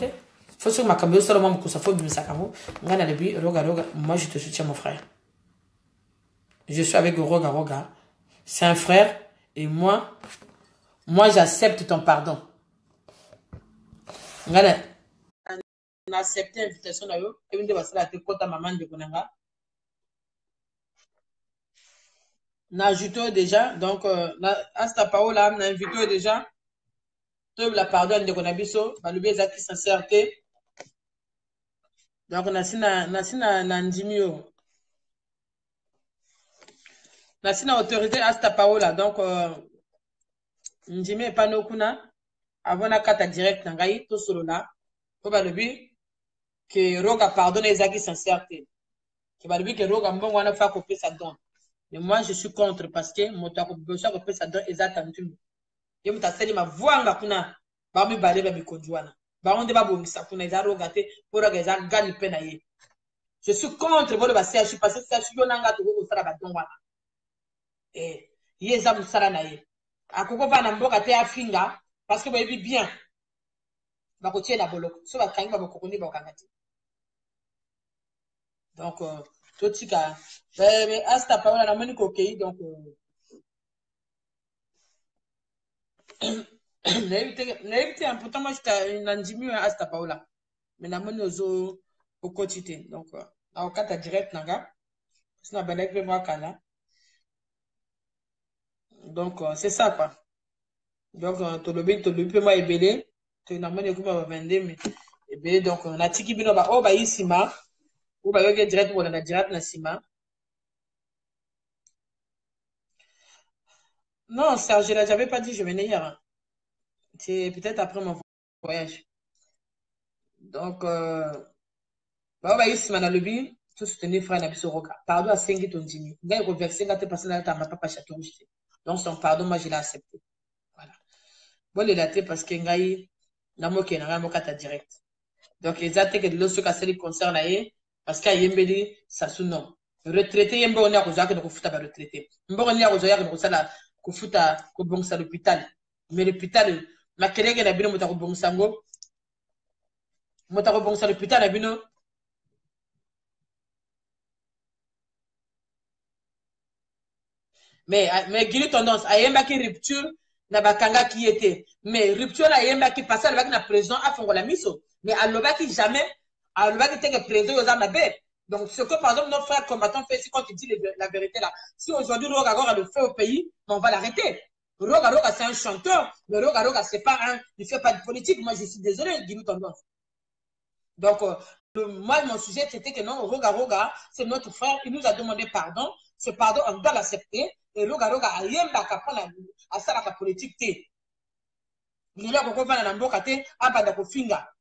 Faut que ma cambio seulement mon ça faut bien ça camo. Ngana lebi roga, moi je te soutiens mon frère. Je suis avec roga. C'est un frère et moi j'accepte ton pardon. Ngana on a accepté l'invitation là yo et une basala te kota maman de konanga. Na ajouté déjà donc na asta paola na invité déjà tout la pardon de konabiso balubi ezaki sincérité. Donc na ndimio. Na sina autorité asta paola donc ndimi pas no kuna avant na kata direct na ngai to solo là ko balubi que roga pardonne ezaki sincérité. Que balubi que roga mbongo wana fa ko pesa don. Mais moi je suis contre parce que moto ko besoin ko pesa don exactement. Ye muta seli ma vuanga kuna ba mi bale ba mi konjuana. Ba onde ba bongisa kuna eza roga te pour roga eza gani pe na ye. Je suis contre vole ba CH parce que CH yo nanga to ko sala ba don wana. Ye eza musala na ye. Akoko va na mboka te afinga parce que ba yebi bien. Ba ko tie na boloko. So ba kangi ba ko ni ba kangati. Donc totika mais asta paola na moni ko kei donc n'évitez important moi je n'andimi asta paola mais na moni ozo au quotidien donc na okata direct nanga sina balek pe moi kana donc c'est ça quoi donc to lobi pe moi ebele to na moni ko ba vende mais ebele donc na tiki bino ba o ba isima ou ba yoke direct wala na direct na sima. Non, Serge, je n'avais pas dit je venais hier. Hein. C'est peut-être après mon voyage. Donc, bah, ici, man, lobby, tout soutenir frère Nabiso Roka. Pardon à 5 ton dîner. Il a reversé la personne à ma papa château. Donc, son pardon, moi, je l'ai accepté. Voilà. Bon, il a été parce que Ngaï, n'a moqué, n'a moqué ta direct. Donc, ils ont été que l'autre cas, c'est concerne parce qu'il y a Yembeli, ça sous nom. Retraité, Yembo, on a rejoint que nous foutons à retraité. Mbo, on a rejoint que nous foutons à ko bon sa l'hôpital mais l'hôpital ma kelenge na bino motako bon sango motako bon sa l'hôpital na bino mais gili tendance ayemba ki rupture na bakanga qui était mais rupture la ayemba ki passer avec na président afongola miso mais aloba ki jamais aloba ki teke président yoza mabe. Donc, ce que, par exemple, notre frère combattant fait, c'est quand il dit la vérité là. Si aujourd'hui, Roga Roga le fait au pays, on va l'arrêter. Roga Roga, c'est un chanteur, mais Roga Roga, c'est pas un. Il fait pas de politique. Moi, je suis désolé, dis-nous tendance. Donc, moi, mon sujet, c'était que non, Roga Roga, c'est notre frère, il nous a demandé pardon. Ce pardon, on doit l'accepter. Et Roga Roga, a rien à ça, la politique, il y a beaucoup de mboka te, abanda ko finga.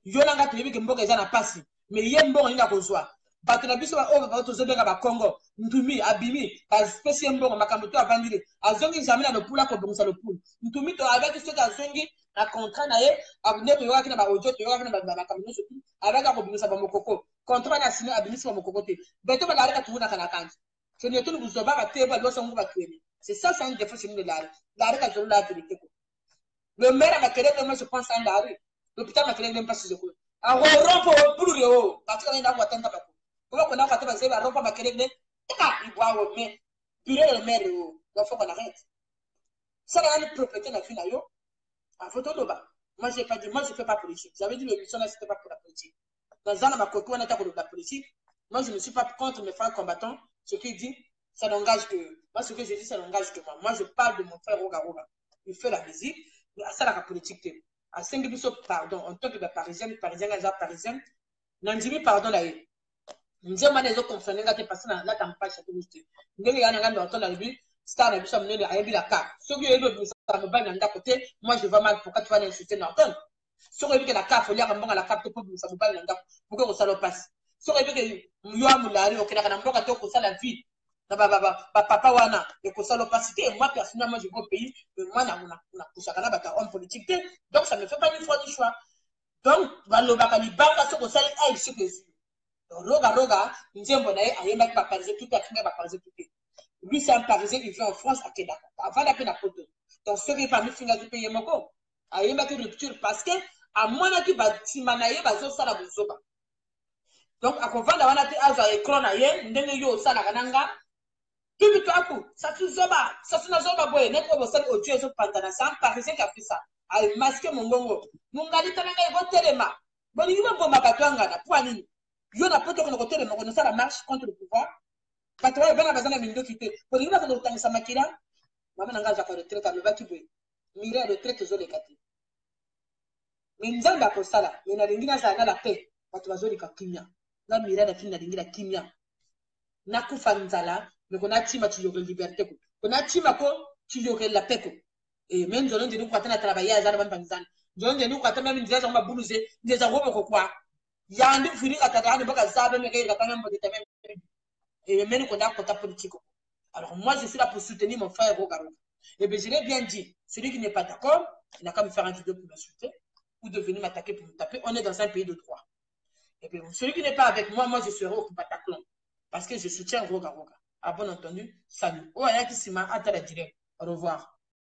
Yolanga tuyebi ke mboka eza na pasi. Mais yé mbongo ni na kozwa. Bato na biso ba o ba to zobenga ba Congo ntumi abimi ba spécial mbongo makambo to avandile azongi jamais na lopula ko bongisa lopula ntumi to avec ce ka zongi na contrat na ye abune to yoka na ba ojo to yoka na ba makambo so tu avec ko bongisa ba mokoko contrat na signé abimi so mokoko te beto ba la ka tuna kana kanji ce n'est tout nous zoba ba te ba lo so ba kweli c'est ça c'est un défaut chez nous de la ka zo la vérité ko le maire a créé moi je pense en la rue l'hôpital m'a créé même pas si je crois a rompo pour le parce que na ko tenta ba comment on a fait passer la robe à Kéléné? Il voit au maire. Purée le maire, il faut qu'on arrête. Ça, c'est une propriété nationale. En photo de bas. Moi, je n'ai pas dit, moi, je ne fais pas politique. J'avais dit, l'émission là, ce n'était pas pour la politique. Dans un ma coco, on était pour la politique. Moi, je ne me suis pas contre mes frères combattants. Ce qu'il dit, ça n'engage que. Moi, ce que je dis, ça n'engage que moi. Moi, je parle de mon frère Roga Roga. Il fait la musique. Ça, la politique. À 5 bisous, pardon. En tant que parisienne, parisienne, Nandimi, pardon, là. Nje mana ezo comprendre ngate passer na la campagne chaque jour. Ngeli yana ngamba otola libi star na biso mnene ayebi la carte. Soki yebo bisa na bana nda côté, moi je vais mal pourquoi tu vas insulter Norton. Soki yebo que la carte faut lire mbonga la carte pour bisa bana nda. Pourquoi ko salo passe. so que yo amulari okela kana mboka to ko la vie na papa wana et ko sala opacité moi personnellement je vais au pays mais moi na kusaka na bata homme politique donc ça me fait pas ni foi ni choix donc balobaka libanga so ko sala ai ce que roga nzembo na ye ayemba ki ba parisien tout afinga ba parisien tout lui c'est un parisien qui vit en France à Québec avant la peine à poto donc ce qui parmi finga du pays moko ayemba ki rupture parce que à mona ki ba timana ye bazo sala bozoba donc akovanda wana te azwa écran na ye ndenge yo sala kananga tout aku ça tu zoba boye net ko bosali audio so pantana c'est un parisien qui a fait ça ay masqué mongongo mungali tananga ego telema bolingi bomba batwanga na pour nini yo na poto ko telema ko sala marche contre le pouvoir patron bana bazana mindo kité bolingi ba ko tangisa makila mama nanga za ko retraite me baki boye mire retraite zo le kati minzamba ko sala yona lingina za na paix watu bazoli ka kimya na mire na fina lingina kimya na kufa nzala mais qu'on a tima tu yore liberté ko qu'on a tima ko tu yore la paix ko et même je ne pas travailler à zana banzana je ne pas même dire on va bouloser des arômes ko quoi ya ndi fini kataka ni baka zabe me ke katanga mbo de même et même qu'on a côté politique. Alors moi je suis là pour soutenir mon frère Rogaro. Et bien je l'ai bien dit, celui qui n'est pas d'accord, il n'a qu'à me faire un vidéo pour m'insulter ou de venir m'attaquer pour me taper. On est dans un pays de droit. Et bien celui qui n'est pas avec moi, moi je serai au Bataclan parce que je soutiens Rogaro. À bon entendu, salut. Oh, il y a qui s'y m'a atteint la direct. Au revoir.